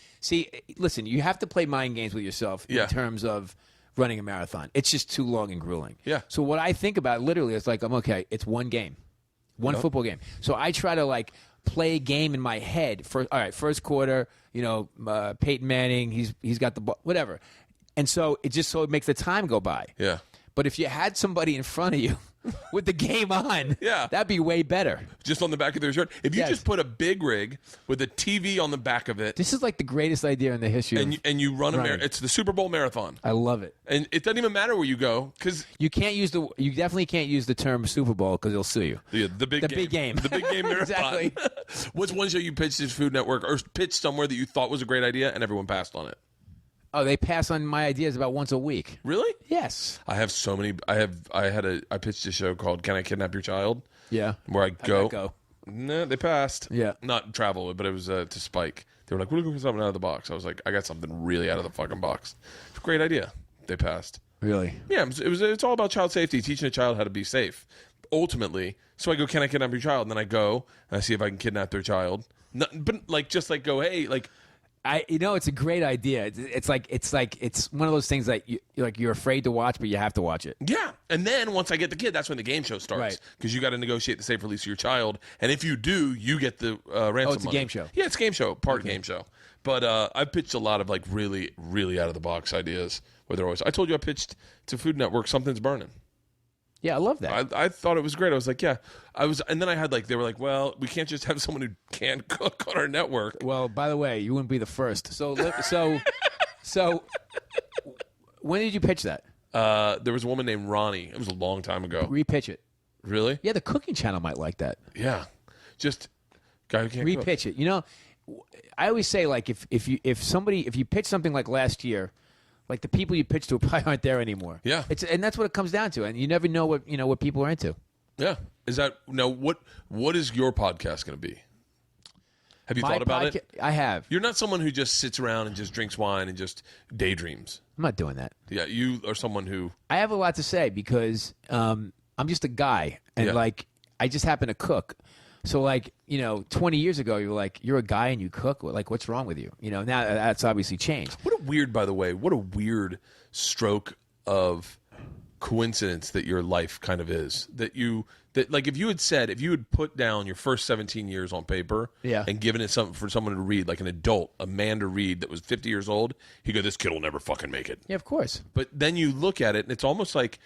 listen, you have to play mind games with yourself in terms of running a marathon. It's just too long and grueling. Yeah. So what I think about literally is like, it's one game, one football game. So I try to like play a game in my head. First quarter, Peyton Manning, he's got the ball, whatever. And so it makes the time go by. Yeah. But if you had somebody in front of you with the game on, that'd be way better. Just on the back of their shirt. If you Yes. just put a big rig with a TV on the back of it, This is like the greatest idea in the history of and you run a running. it's the Super Bowl marathon. I love it. And it doesn't even matter where you go because You definitely can't use the term Super Bowl because they'll sue you. the big game. The big game marathon. Exactly. What's one show you pitched to Food Network or pitched somewhere that you thought was a great idea and everyone passed on it? Oh, they pass on my ideas about once a week. Really? Yes. I have so many. I pitched a show called "Can I Kidnap Your Child?" Yeah. Where I How'd go. that go? No, they passed. Yeah. Not travel, but it was to Spike. They were like, "We're looking for something out of the box." I was like, "I got something really out of the fucking box." It's a great idea. They passed. Really? Yeah, it's all about child safety, teaching a child how to be safe. Ultimately, so I go, "Can I kidnap your child?" And then I go and I see if I can kidnap their child. But go, hey, like. It's a great idea. It's one of those things that you're afraid to watch, but you have to watch it. Yeah, and then once I get the kid, that's when the game show starts. Right. Because you got to negotiate the safe release of your child, and if you do, you get the ransom it's a money. game show. Yeah, it's a game show, game show. But I've pitched a lot of like really, really out of the box ideas. Where they're always, I told you I pitched to Food Network, Something's Burning. Yeah, I love that. I thought it was great. I was like, yeah, and then I had they were like, well, we can't just have someone who can't cook on our network. Well, by the way, you wouldn't be the first. So when did you pitch that? There was a woman named Ronnie. It was a long time ago. Repitch it. Really? Yeah, the cooking channel might like that. Yeah. Just guy who can't cook. Repitch it. I always say like if you pitch something like last year, like the people you pitch to probably aren't there anymore. Yeah. And that's what it comes down to. And you never know what people are into. Yeah. Is that what is your podcast going to be? Have you thought about it? I have. You're not someone who just sits around and just drinks wine and just daydreams. I'm not doing that. Yeah, you are someone who I have a lot to say because I'm just a guy and Yeah. I just happen to cook. So 20 years ago, you were like, you're a guy and you cook. Like, what's wrong with you? Now that's obviously changed. what a weird stroke of coincidence that your life kind of is. That if you had put down your first 17 years on paper and given it something for someone to read, like an adult, a man to read that was 50 years old, he'd go, this kid will never fucking make it. Yeah, of course. But then you look at it and it's almost like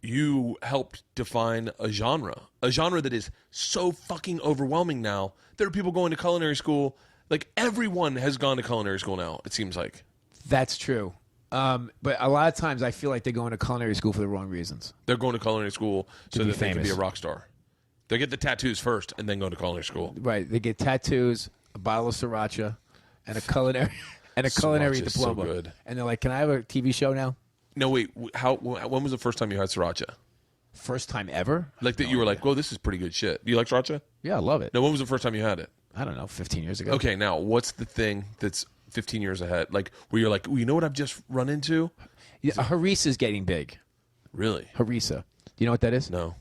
you helped define a genre that is so fucking overwhelming now. There are people going to culinary school. Like everyone has gone to culinary school now, it seems like. That's true. But a lot of times I feel like they're going to culinary school for the wrong reasons. They're going to culinary school so be that they can be a famous. rock star. They get the tattoos first and then go to culinary school. Right. They get tattoos, a bottle of sriracha, and a culinary Sriracha is so diploma. good. And they're like, can I have a TV show now? No, wait. When was the first time you had sriracha? First time ever? Like that you were like, whoa, this is pretty good shit. Do you like sriracha? Yeah, I love it. No, when was the first time you had it? I don't know, 15 years ago. Okay, now, what's the thing that's 15 years ahead? Like, where you're like, ooh, you know what I've just run into? Yeah, harisa's getting big. Really? Harissa. Do you know what that is? No.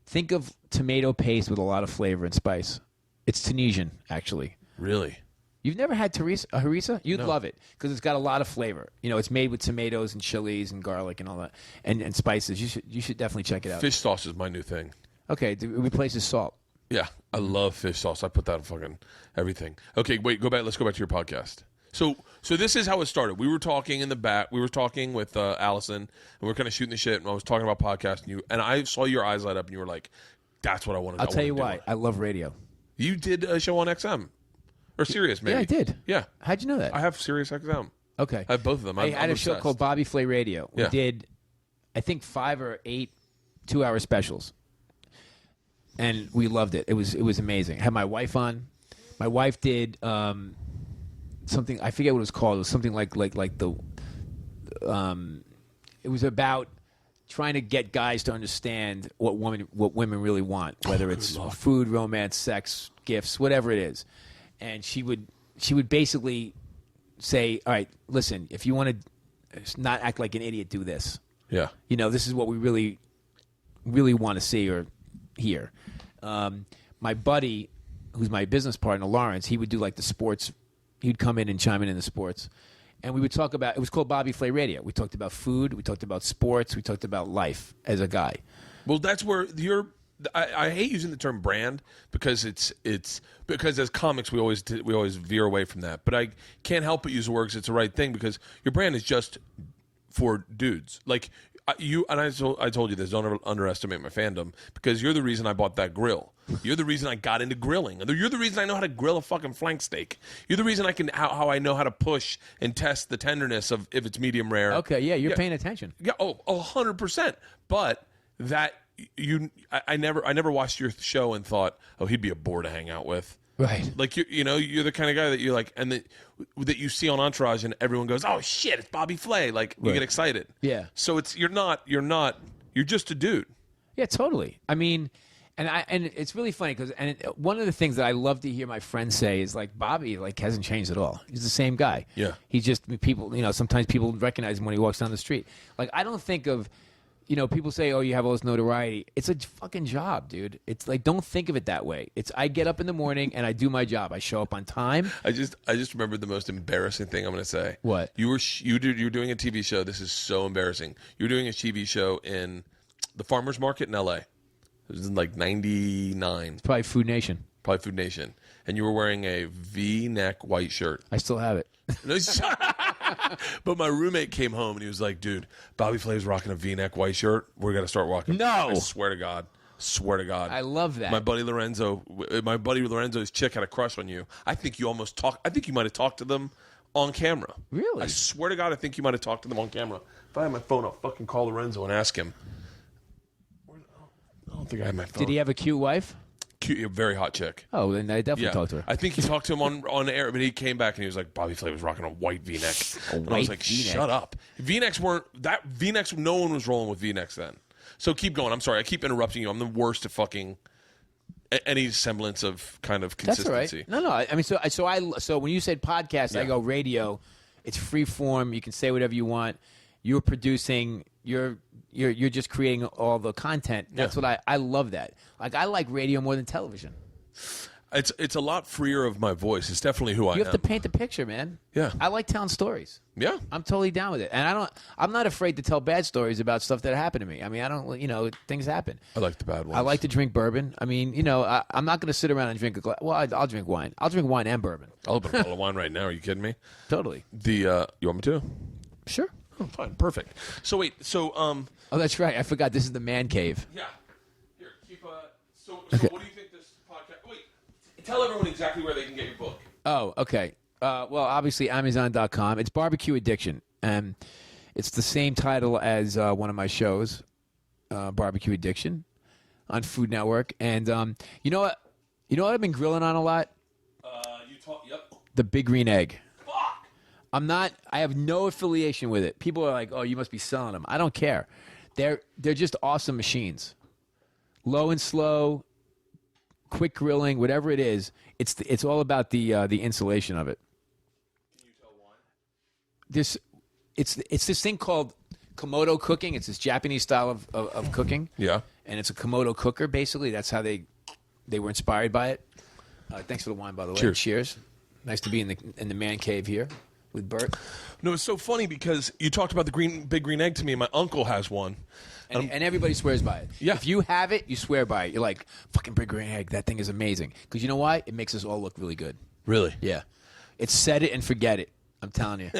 Think of tomato paste with a lot of flavor and spice. It's Tunisian, actually. Really? You've never had a harissa? You'd No. love it because it's got a lot of flavor. It's made with tomatoes and chilies and garlic and all that, and spices. You should definitely check it out. Fish sauce is my new thing. Okay, it replaces salt. Yeah, I love fish sauce. I put that in fucking everything. Okay, wait, go back. Let's go back to your podcast. So this is how it started. We were talking in the back. We were talking with Allison, and we were kind of shooting the shit. And I was talking about podcasting and I saw your eyes light up, and you were like, that's what I wanted. I'll tell you why. I love radio. You did a show on XM or Sirius, maybe? Yeah, I did. Yeah. How'd you know that? I have Sirius XM. Okay. I have both of them. I I'm had a show obsessed. called Bobby Flay Radio. We did, I think, 5 or 8 2-hour specials, and we loved it. It was amazing. I had my wife on. My wife did something. I forget what it was called. It was something like the. It was about trying to get guys to understand what women really want, whether it's food, romance, sex, gifts, whatever it is. And she would basically say, all right, listen, if you want to not act like an idiot, do this. Yeah. This is what we really, really want to see or hear. My buddy, who's my business partner, Lawrence, he would do like the sports. He'd come in and chime in the sports. And we would talk about, it was called Bobby Flay Radio. We talked about food. We talked about sports. We talked about life as a guy. Well, that's where I hate using the term brand because it's because as comics we always veer away from that. But I can't help but use the word because it's the right thing because your brand is just for dudes. Like you and I told you this. Don't ever underestimate my fandom because you're the reason I bought that grill. You're the reason I got into grilling. You're the reason I know how to grill a fucking flank steak. You're the reason how I know how to push and test the tenderness of if it's medium rare. Okay, yeah, you're paying attention. Yeah, 100%. But that I never watched your show and thought, oh, he'd be a bore to hang out with. Right. Like you're the kind of guy that you're like, and that you see on Entourage, and everyone goes, "Oh shit, it's Bobby Flay!" Like you get excited. Yeah. So you're just a dude. Yeah, totally. I mean, and it's really funny because one of the things that I love to hear my friends say is like Bobby hasn't changed at all. He's the same guy. Yeah. He's just people. Sometimes people recognize him when he walks down the street. Like I don't think of. People say, "Oh, you have all this notoriety." It's a fucking job, dude. It's like don't think of it that way. It's I get up in the morning and I do my job. I show up on time. I just remembered the most embarrassing thing I'm going to say. What? You were doing a TV show. This is so embarrassing. You were doing a TV show in the farmers market in LA. It was in like '99. It's probably Food Nation. Probably Food Nation. And you were wearing a V-neck white shirt. I still have it. But my roommate came home and he was like, dude, Bobby Flay's rocking a V-neck white shirt. We're going to start walking. No. I swear to God. I love that. My buddy Lorenzo's chick had a crush on you. I think you might have talked to them on camera. Really? I swear to God, I think you might have talked to them on camera. If I had my phone, I'll fucking call Lorenzo and ask him. I don't think I had my phone. Did he have a cute wife? Cute, very hot chick. Oh, then I definitely talked to her. I think he talked to him on air, but he came back and he was like, Bobby Flay was rocking a white V-neck. And I was like, V-neck. shut up. V-necks, no one was rolling with V-necks then. So keep going. I'm sorry. I keep interrupting you. I'm the worst at fucking any semblance of kind of consistency. That's all right. No. I mean, so when you said podcast, I go radio. It's free form. You can say whatever you want. You're producing. You're just creating all the content. That's what I love that. Like I like radio more than television. It's a lot freer of my voice. It's definitely who I am. You have to paint the picture, man. Yeah. I like telling stories. Yeah. I'm totally down with it. And I'm not afraid to tell bad stories about stuff that happened to me. I mean, I don't, things happen. I like the bad ones. I like to drink bourbon. I mean, I'm not going to sit around and drink a glass. Well, I'll drink wine. I'll drink wine and bourbon. I'll open a bottle of wine right now. Are you kidding me? Totally. You want me to? Sure. Oh, fine. Perfect. So wait. So Oh, that's right. I forgot. This is the man cave. Yeah. Here, keep So what do you think this podcast? Wait. Tell everyone exactly where they can get your book. Oh, okay. Well, obviously Amazon.com. It's Barbecue Addiction, and it's the same title as one of my shows, Barbecue Addiction, on Food Network. And you know what? I've been grilling on a lot. Yep. The Big Green Egg. Fuck. I have no affiliation with it. People are like, "Oh, you must be selling them." I don't care. They're just awesome machines. Low and slow, quick grilling, whatever it is. It's all about the insulation of it. Can you tell why? It's this thing called Komodo cooking. It's this Japanese style of cooking. Yeah. And it's a Komodo cooker, basically. That's how they were inspired by it. Thanks for the wine, by the way. Cheers. Cheers. Nice to be in the man cave here with Bert. No, it's so funny because you talked about the big green egg to me. And my uncle has one. And everybody swears by it. Yeah. If you have it, you swear by it. You're like, fucking Big Green Egg. That thing is amazing. Because you know why? It makes us all look really good. Really? Yeah. It's set it and forget it. I'm telling you.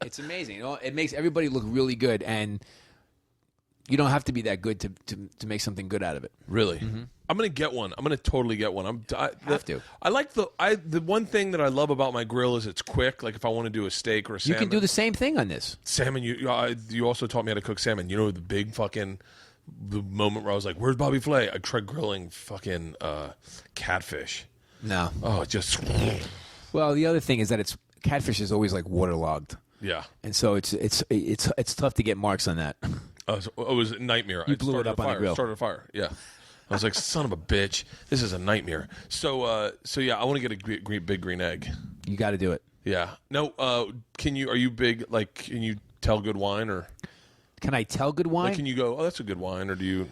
It's amazing. It makes everybody look really good. And, You don't have to be that good to make something good out of it. Really? Mm-hmm. I'm gonna get one. I'm gonna totally get one. Have to. I like the one thing that I love about my grill is it's quick. Like if I want to do a steak or a salmon, You can do the same thing on this. salmon. You also taught me how to cook salmon. You know the big fucking the moment where I was like, "Where's Bobby Flay?" I tried grilling fucking catfish. No. Oh, just Well, the other thing is that catfish is always like waterlogged, yeah. and so it's tough to get marks on that. It was a nightmare. You blew it up on the grill. Started a fire. Yeah. I was like, son of a bitch, this is a nightmare. So yeah, I want to get a big green egg. You got to do it. Yeah. No. Are you big? Like, can you tell good wine or? Can I tell good wine? Like, can you go? Oh, that's a good wine, or do you?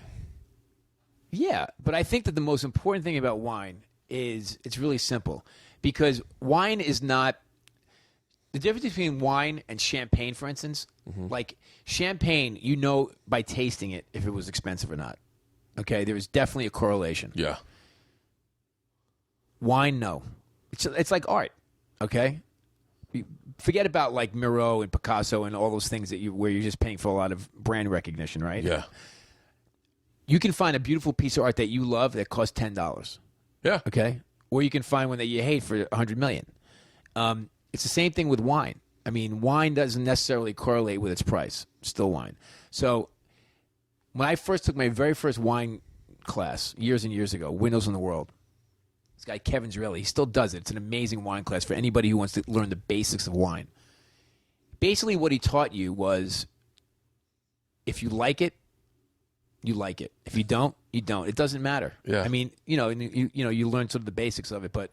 Yeah, but I think that the most important thing about wine is it's really simple, because wine is not the difference between wine and champagne. For instance, like champagne, you know by tasting it if it was expensive or not. Okay, there is definitely a correlation. Yeah. Wine, no. It's like art. Okay, forget about like Miro and Picasso and all those things where you're just paying for a lot of brand recognition, right? Yeah. You can find a beautiful piece of art that you love that costs $10. Yeah. Okay, or you can find one that you hate for $100 million. It's the same thing with wine. I mean, wine doesn't necessarily correlate with its price. Still wine. So when I first took my very first wine class years and years ago, Windows in the World, this guy Kevin Zrelli, he still does it. It's an amazing wine class for anybody who wants to learn the basics of wine. Basically, what he taught you was, if you like it, you like it. If you don't, you don't. It doesn't matter. Yeah. I mean, you learn sort of the basics of it, but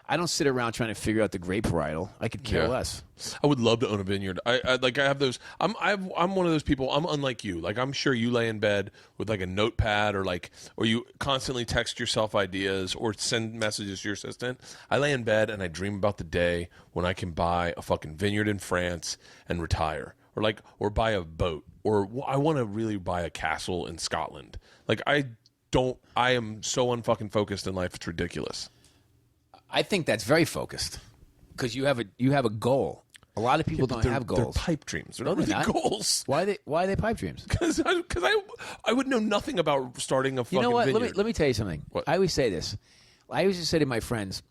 I don't sit around trying to figure out the grape varietal. I could care less. I would love to own a vineyard. I have those. I'm one of those people. I'm unlike you. Like, I'm sure you lay in bed with like a notepad or you constantly text yourself ideas or send messages to your assistant. I lay in bed and I dream about the day when I can buy a fucking vineyard in France and retire, or buy a boat, or I want to really buy a castle in Scotland. Like, I am so unfucking focused in life. It's ridiculous. I think that's very focused, because you have a goal. A lot of people don't have goals. They're pipe dreams. They're not really goals. Why are they pipe dreams? Because I would know nothing about starting a fucking You know what? vineyard. Let me tell you something. What? I always say this. I always just say to my friends,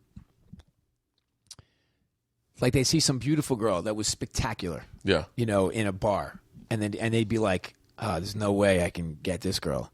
like, they see some beautiful girl that was spectacular, Yeah. In a bar, and they'd be like, "Oh, there's no way I can get this girl."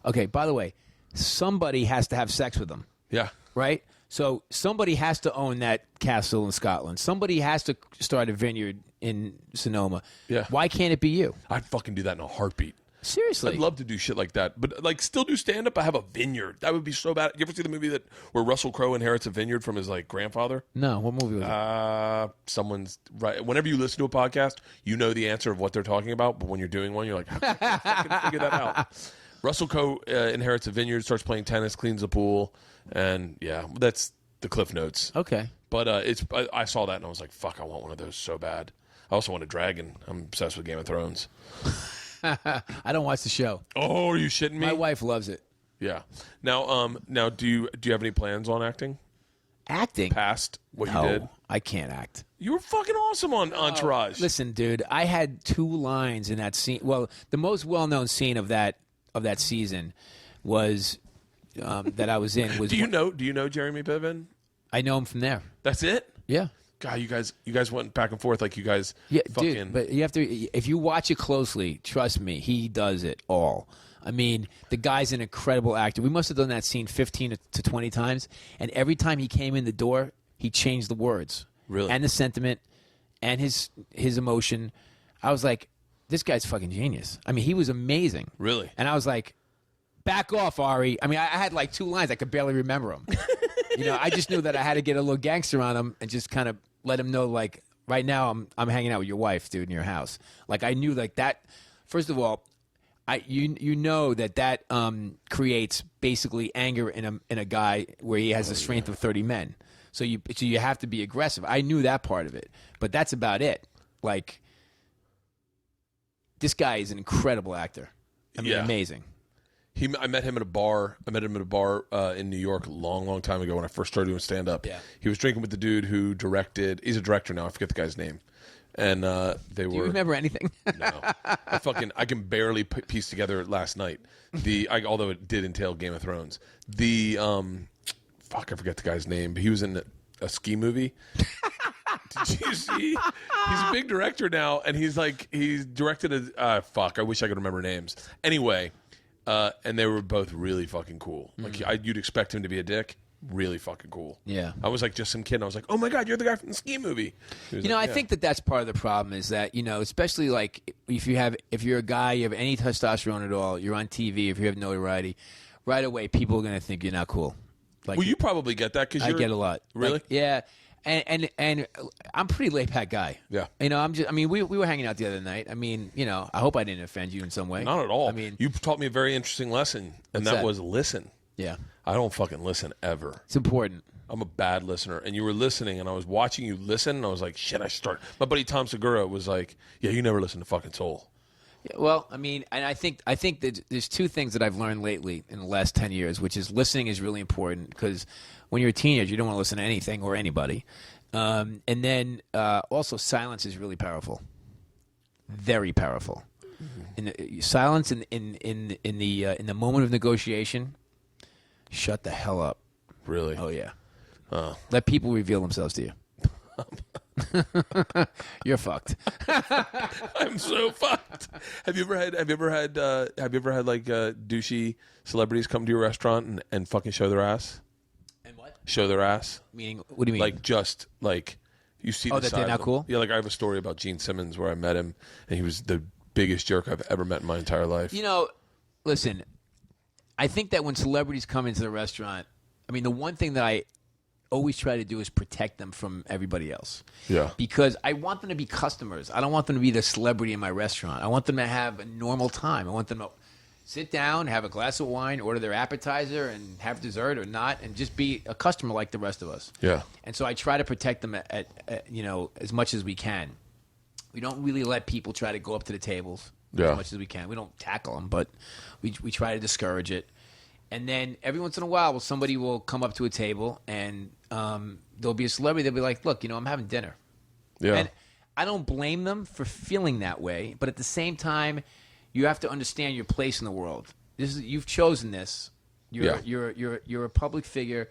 Okay, by the way, somebody has to have sex with them, Yeah. right? So somebody has to own that castle in Scotland. Somebody has to start a vineyard in Sonoma. Yeah. Why can't it be you? I'd fucking do that in a heartbeat. Seriously. I'd love to do shit like that. But, like, still do stand-up. I have a vineyard. That would be so bad. You ever see the movie where Russell Crowe inherits a vineyard from his, like, grandfather? No, what movie was it? Someone's right. Whenever you listen to a podcast, you know the answer of what they're talking about. But when you're doing one, you're like, how can I fucking figure that out? Russell Crowe inherits a vineyard, starts playing tennis, cleans the pool. And, yeah, that's the Cliff Notes. Okay. But I saw that and I was like, fuck, I want one of those so bad. I also want a dragon. I'm obsessed with Game of Thrones. I don't watch the show. Oh, are you shitting me? My wife loves it. Yeah. Now, do you have any plans on acting? Acting? Past what No, you did? I can't act. You were fucking awesome on Entourage. Listen, dude, I had 2 lines in that scene. Well, the most well-known scene of that season was that I was in. Was Do you know Jeremy Piven? I know him from there. That's it? Yeah. God, you guys went back and forth like you guys. Yeah, fucking. dude. But you have to. If you watch it closely, trust me, he does it all. I mean, the guy's an incredible actor. We must have done that scene 15 to 20 times, and every time he came in the door, he changed the words, Really? and the sentiment, and his emotion. I was like, this guy's fucking genius. I mean, he was amazing. Really? And I was like, back off, Ari. I mean, I had like 2 lines. I could barely remember them. I just knew that I had to get a little gangster on him and just kind of let him know, like, right now I'm hanging out with your wife, dude, in your house. Like, I knew, like, that. First of all, you know that creates basically anger in a guy where he has the strength of 30 men. So you have to be aggressive. I knew that part of it, but that's about it. Like, this guy is an incredible actor. I mean, amazing. I met him at a bar. In New York a long time ago when I first started doing stand-up. Yeah. He was drinking with the dude who directed. He's a director now. I forget the guy's name. and they were. Do you remember anything? No, I can barely piece together last night. Although it did entail Game of Thrones. I forget the guy's name, but he was in a ski movie. Did you see? He's a big director now, and he's directed I wish I could remember names. Anyway, and they were both really fucking cool. Like you'd expect him to be a dick. Really fucking cool. Yeah. I was like just some kid, and I was like, oh my God, you're the guy from the ski movie. I think that's part of the problem is that, especially like if you're a guy, you have any testosterone at all, you're on TV, if you have notoriety, right away people are going to think you're not cool. Like, well, you probably get that because I get a lot. Really? Like, yeah. And I'm a pretty laid back guy. Yeah. We were hanging out the other night. I hope I didn't offend you in some way. Not at all. You taught me a very interesting lesson, and that was listen. Yeah. I don't fucking listen ever. It's important. I'm a bad listener. And you were listening, and I was watching you listen, and I was like, shit, I should start. My buddy Tom Segura was like, yeah, you never listen to fucking Soul. Yeah, well, and I think that there's two things that I've learned lately in the last 10 years, which is listening is really important because when you're a teenager, you don't want to listen to anything or anybody. And then also silence is really powerful. Very powerful. Mm-hmm. Silence in the moment of negotiation. Shut the hell up. Really? Oh, yeah. Let people reveal themselves to you. You're fucked. I'm so fucked. Have you ever had like douchey celebrities come to your restaurant and fucking show their ass? And what? Show their ass? Meaning, what do you mean? Like just like you see the that side they're not of them. cool? Yeah, like I have a story about Gene Simmons where I met him and he was the biggest jerk I've ever met in my entire life. Listen, I think that when celebrities come into the restaurant, the one thing that I always try to do is protect them from everybody else. Yeah. Because I want them to be customers. I don't want them to be the celebrity in my restaurant. I want them to have a normal time. I want them to sit down, have a glass of wine, order their appetizer, and have dessert or not, and just be a customer like the rest of us. Yeah. And so I try to protect them at as much as we can. We don't really let people try to go up to the tables as much as we can. We don't tackle them, but we try to discourage it. And then every once in a while, somebody will come up to a table and there'll be a celebrity. They'll be like, look, I'm having dinner. Yeah. And I don't blame them for feeling that way. But at the same time, you have to understand your place in the world. You've chosen this. You're a public figure.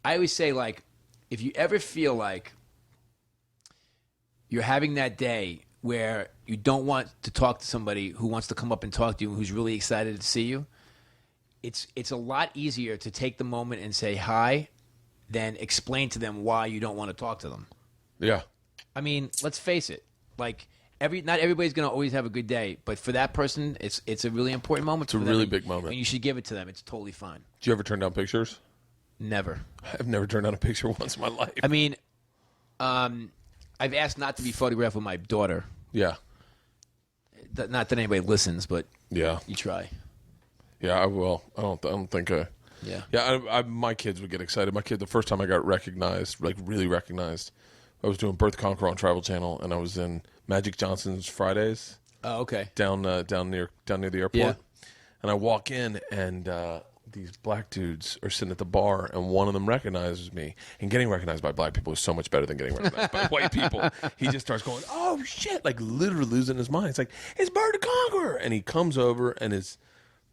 I always say, like, if you ever feel like you're having that day where you don't want to talk to somebody who wants to come up and talk to you, who's really excited to see you, it's a lot easier to take the moment and say hi than explain to them why you don't want to talk to them. Yeah. Let's face it. Like, not everybody's going to always have a good day, but for that person, it's a really important moment. It's a really big moment. And you should give it to them. It's totally fine. Did you ever turn down pictures? Never. I've never turned down a picture once in my life. I've asked not to be photographed with my daughter. Yeah. Not that anybody listens, but yeah, you try. Yeah, I will. I don't think. Yeah. Yeah, my kids would get excited. My kid, the first time I got recognized, like really recognized, I was doing Birth Conqueror on Travel Channel, and I was in Magic Johnson's Fridays. Oh, okay. Down near the airport. Yeah. And I walk in, and these black dudes are sitting at the bar, and one of them recognizes me. And getting recognized by black people is so much better than getting recognized by white people. He just starts going, "Oh shit!" Like literally losing his mind. It's like, "It's Bert the Conqueror," and he comes over and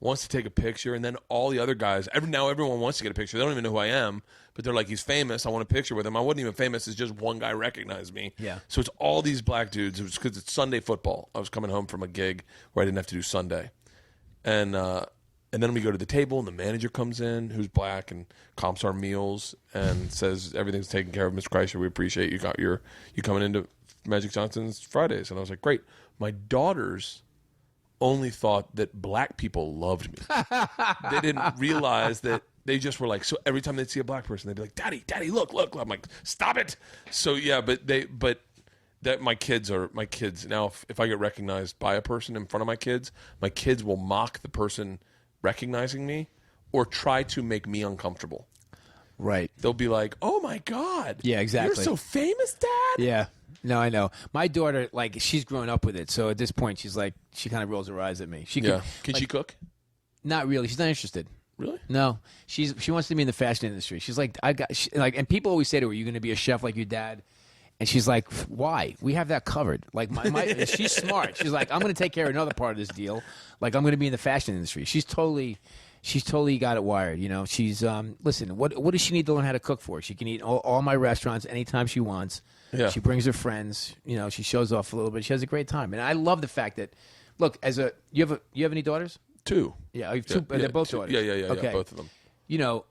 wants to take a picture, and then all the other guys. Now everyone wants to get a picture. They don't even know who I am, but they're like, "He's famous. I want a picture with him." I wasn't even famous. It's just one guy recognized me. Yeah. So it's all these black dudes. It was because it's Sunday football. I was coming home from a gig where I didn't have to do Sunday, and then we go to the table, and the manager comes in, who's black, and comps our meals, and says everything's taken care of, Mr. Kreischer. We appreciate you coming into Magic Johnson's Fridays. And I was like, great. My daughters only thought that black people loved me. They didn't realize that they just were like, so every time they'd see a black person, they'd be like, Daddy, look. I'm like, stop it. So yeah, that my kids now. If I get recognized by a person in front of my kids will mock the person recognizing me or try to make me uncomfortable. Right. They'll be like, "Oh my God. Yeah, exactly. You're so famous, Dad." Yeah. No, I know. My daughter, like, she's grown up with it. So at this point, she's like, she kind of rolls her eyes at me. Can she cook? Not really. She's not interested. Really? No. She wants to be in the fashion industry. She's like, and people always say to her, "You're going to be a chef like your dad." And she's like, why? We have that covered. Like, she's smart. She's like, I'm going to take care of another part of this deal. Like, I'm going to be in the fashion industry. She's totally got it wired. You know, she's, listen, what does she need to learn how to cook for? She can eat all my restaurants anytime she wants. Yeah. She brings her friends. You know, she shows off a little bit. She has a great time. And I love the fact that, look, you have any daughters? 2. Yeah, you have 2. They're both 2. daughters. Yeah, okay. both of them. You know,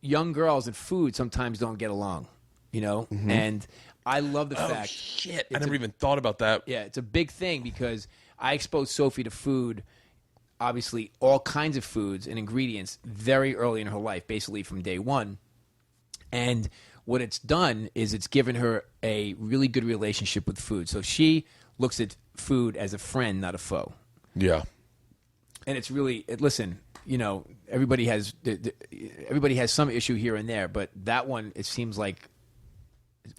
young girls and food sometimes don't get along, you know? And I love the fact. Shit. I never even thought about that. Yeah, it's a big thing because I exposed Sophie to food, obviously all kinds of foods and ingredients very early in her life, basically from day one. And what it's done is it's given her a really good relationship with food. So she looks at food as a friend, not a foe. Yeah. And it's really, listen, you know, everybody has some issue here and there, but that one, it seems like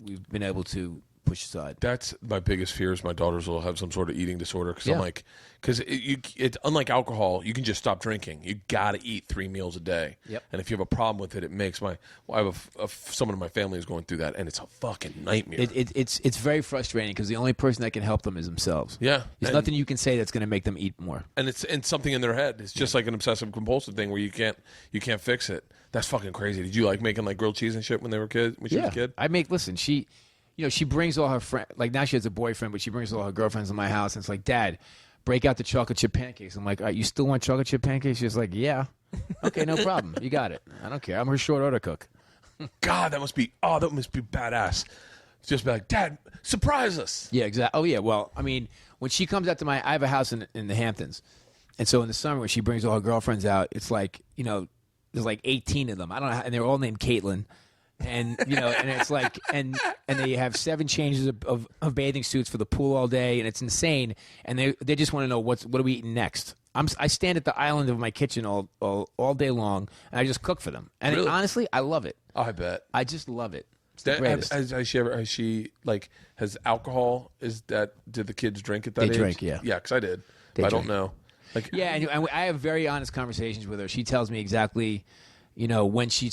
we've been able to push aside. That's my biggest fear is my daughters will have some sort of eating disorder because Yeah. I'm like, because it's unlike alcohol, you can just stop drinking. You got to eat 3 meals a day. Yep. And if you have a problem with it, it makes I have someone in my family is going through that, and it's a fucking nightmare. It's very frustrating because the only person that can help them is themselves. Yeah. There's nothing you can say that's going to make them eat more. And it's something in their head. It's just like an obsessive compulsive thing where you can't fix it. That's fucking crazy. Did you like making like grilled cheese and shit when she was a kid? Listen, she brings all her friends, like now she has a boyfriend, but she brings all her girlfriends to my house and it's like, Dad, break out the chocolate chip pancakes. I'm like, all right, you still want chocolate chip pancakes? She's like, yeah. Okay, no problem. You got it. I don't care. I'm her short order cook. God, that must be badass. Just be like, Dad, surprise us. Yeah, exactly. Oh, yeah. Well, I mean, when she comes out to I have a house in the Hamptons. And so in the summer, when she brings all her girlfriends out, it's like, you know, there's like 18 of them. I don't know, and they're all named Caitlin. And, you know, and it's like, and they have 7 changes of bathing suits for the pool all day, and it's insane. And they just want to know what are we eating next. I stand at the island of my kitchen all day long, and I just cook for them. And Really? honestly, I love it. I bet. I just love it. It's the greatest. Has alcohol, did the kids drink at that age? They drink, yeah. Yeah, because I did. They I drink. don't know. Like, Yeah, and I have very honest conversations with her. She tells me exactly, you know, when she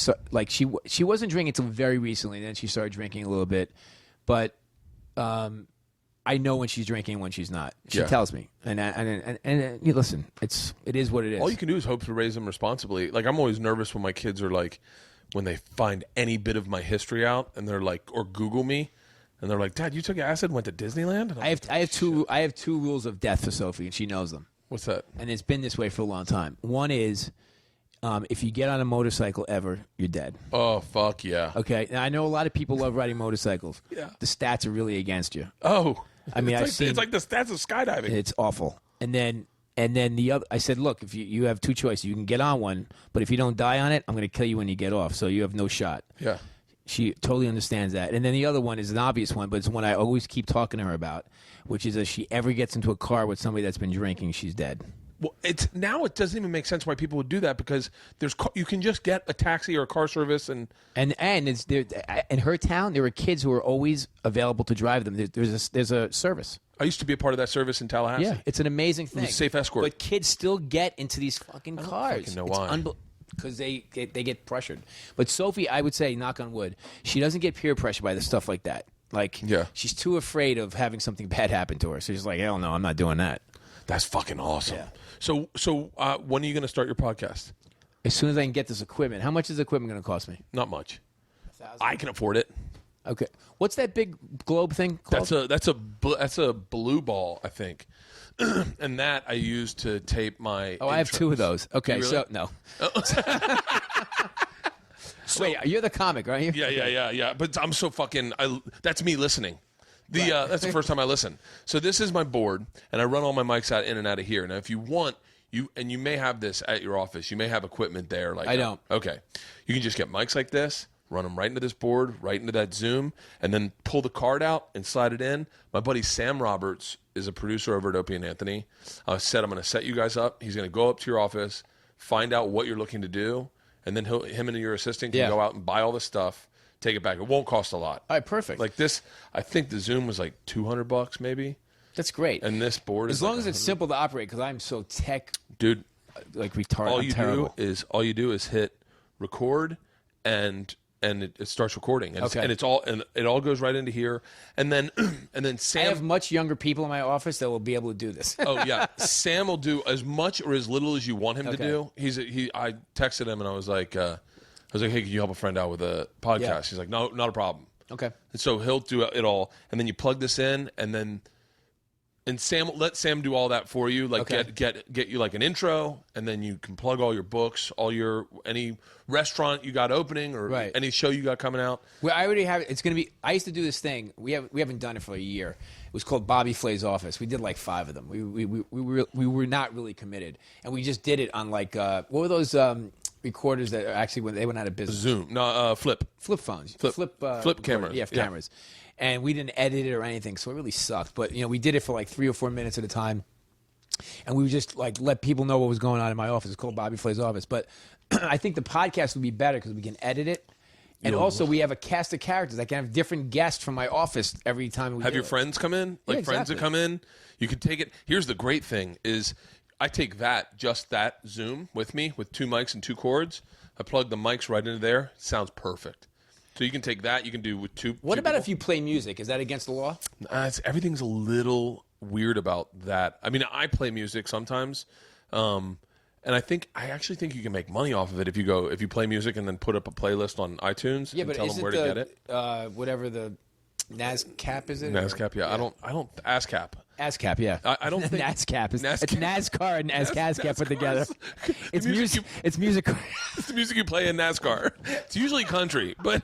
wasn't drinking until very recently. Then she started drinking a little bit, but I know when she's drinking and when she's not. She Yeah. tells me, and you listen. It is what it is. all you can do is hope to raise them responsibly. Like, I'm always nervous when my kids are like, when they find any bit of my history out, and they're like, or Google me, and they're like, Dad, you took acid and went to Disneyland? And I have two rules of death for Sophie, and she knows them. What's that? And it's been this way for a long time. One is, if you get on a motorcycle ever, you're dead. Oh, fuck yeah. Okay. Now I know a lot of people love riding motorcycles. Yeah. The stats are really against you. Oh. I mean, it's like the stats of skydiving. It's awful. And then the other, I said, look, if you have 2 choices, you can get on one, but if you don't die on it, I'm going to kill you when you get off. So you have no shot. Yeah. She totally understands that. And then the other one is an obvious one, but it's one I always keep talking to her about, which is if she ever gets into a car with somebody that's been drinking, she's dead. Well, it doesn't even make sense why people would do that, because you can just get a taxi or a car service and it's there in her town. There are kids who are always available to drive them. There's a service. I used to be a part of that service in Tallahassee. Yeah, it's an amazing thing. It was a safe escort. But kids still get into these fucking cars. fucking know why. Because they get pressured. But Sophie, I would say, knock on wood, she doesn't get peer pressure by the stuff like that. Like, Yeah. she's too afraid of having something bad happen to her. So she's like, hell no, I'm not doing that. That's fucking awesome. Yeah. So when are you going to start your podcast? As soon as I can get this equipment. How much is the equipment going to cost me? Not much. 1,000? I can afford it. Okay. What's that big globe thing called? That's a blue ball, I think. And that I use to tape my. I have 2 of those. Okay, You really? so no. Wait, you're the comic, aren't you? Yeah. But I'm so fucking. That's me listening. That's the first time I listen. So this is my board, and I run all my mics out in and out of here. Now, if you want, you may have this at your office. You may have equipment there. Like I don't. Okay, you can just get mics like this, run them right into this board, right into that Zoom, and then pull the card out and slide it in. My buddy Sam Roberts is a producer over at Opie and Anthony. I said I'm going to set you guys up. He's going to go up to your office, find out what you're looking to do, and then him and your assistant can go out and buy all the stuff. Take it back. It won't cost a lot. All right, perfect. Like this, I think the Zoom was like $200 maybe. That's great. And this board is as long like as it's simple to operate, because I'm so tech, dude. like retarded. All I'm you terrible. do is hit record and and it starts recording, and, Okay. it all goes right into here, and then I Sam. have much younger people in my office that will be able to do this. Oh yeah, Sam will do as much or as little as you want him to Okay. do. I texted him and I was like, hey, can you help a friend out with a podcast? Yeah. He's like, no, not a problem. Okay. And so he'll do it all, and then you plug this in, and let Sam do all that for you. Like Okay. get you like an intro, and then you can plug all your books, any restaurant you got opening, or Right. any show you got coming out. Well, I already have it. It's going to be. I used to do this thing. We haven't done it for a year. It was called Bobby Flay's Office. We did like 5 of them. We were not really committed, and we just did it on like what were those recorders that actually when they went out of business? Zoom, no, flip Phones, flip cameras. Yeah, cameras. And we didn't edit it or anything, so it really sucked. But we did it for like 3 or 4 minutes at a time, and we would just like let people know what was going on in my office. It's called Bobby Flay's Office. But I think the podcast would be better because we can edit it. And also, we have a cast of characters. I can have different guests from my office every time we Have do your it. friends come in? Like Yeah, friends that exactly. come in? You can take it. Here's the great thing is I take just that Zoom with me with 2 mics and 2 cords. I plug the mics right into there. It sounds perfect. So you can take that. You can do with 2 What about people. if you play music? Is that against the law? Everything's a little weird about that. I mean, I play music sometimes. And I actually think you can make money off of it if you play music and then put up a playlist on iTunes Yeah, and but tell is them where it to get it. whatever the NASCAP is it? NASCAP, yeah. I don't ASCAP. ASCAP, yeah. I don't think NASCAP is it's NASCAR. NASCAR and ASCAP put together. It's music music. It's music. It's the music you play in NASCAR. It's usually country, but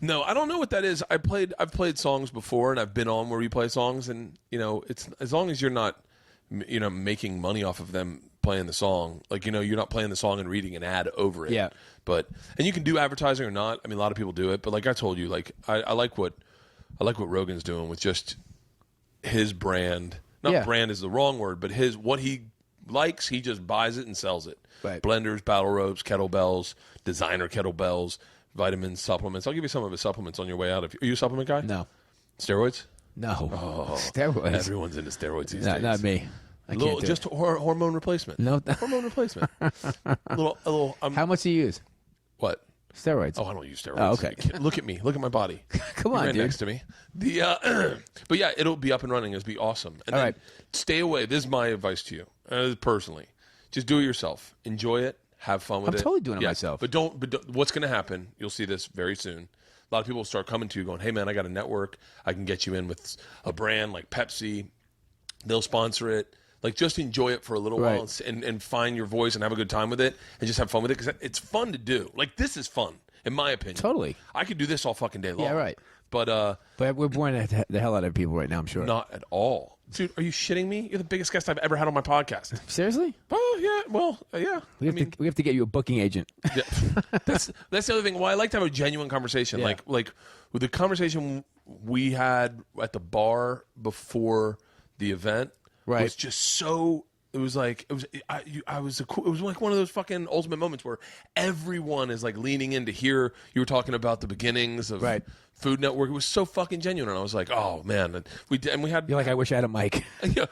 no, I don't know what that is. I've played songs before, and I've been on where you play songs, and it's as long as you're not making money off of them playing the song, like you're not playing the song and reading an ad over it. Yeah. And you can do advertising or not. I mean, a lot of people do it, but like I told you, like I like what Rogan's doing with just his brand. Not Yeah. brand is the wrong word, but what he likes, he just buys it and sells it. Right. Blenders, battle ropes, kettlebells, designer kettlebells, vitamins, supplements. I'll give you some of his supplements on your way out. Are you a supplement guy? No, Steroids? no. Steroids. Everyone's into steroids these Not, days. not me. I Little, can't do just it. hormone replacement. No. Hormone replacement. a little. How much do you use? What? Steroids. Oh, I don't use steroids. Oh, okay. Look at me. Look at my body. Come You're on, right dude. next to me. But yeah, it'll be up and running. It'll be awesome. And All then right. stay away. This is my advice to you, personally. Just do it yourself. Enjoy it. Have fun with I'm it. totally doing it myself. But don't. What's going to happen? You'll see this very soon. A lot of people will start coming to you, going, "Hey, man, I got a network. I can get you in with a brand like Pepsi. They'll sponsor it." Like, just enjoy it for a little Right. while and find your voice and have a good time with it and just have fun with it because it's fun to do. Like, this is fun, in my opinion. Totally. I could do this all fucking day long. Yeah, right. But But we're boring the hell out of people right now, I'm sure. not at all. Dude, are you shitting me? You're the biggest guest I've ever had on my podcast. Seriously? Oh, yeah. Well, yeah. We have to get you a booking agent. Yeah. That's the other thing. Well, I like to have a genuine conversation. Yeah. Like with the conversation we had at the bar before the event Right. was just so. It was like I was like one of those fucking ultimate moments where everyone is like leaning in to hear you were talking about the beginnings of Right. Food Network. It was so fucking genuine, and I was like, oh man, and we had You're like, I wish I had a mic. yeah,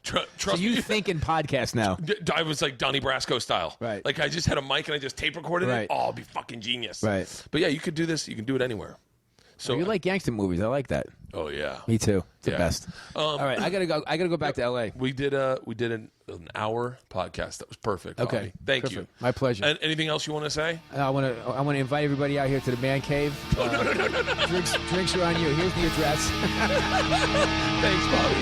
So trust you me. think in podcast now. I was like Donnie Brasco style. Right. Like I just had a mic and I just tape recorded Right. it. Oh, it'd be fucking genius. Right. But yeah, you could do this. You can do it anywhere. So You like gangster movies. I like that. Oh yeah. Me too. It's the Yeah. best. All right, I gotta go back to LA. We did an hour podcast. That was perfect. Okay. Bobby. Thank Perfect. you. My pleasure. And anything else you want to say? I want to invite everybody out here to the man cave. No. Drinks are on you. Here's the address. Thanks, Bobby.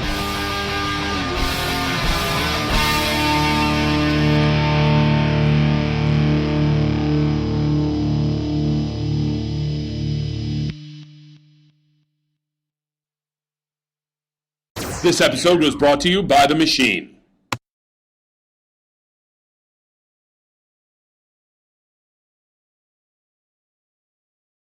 This episode was brought to you by The Machine.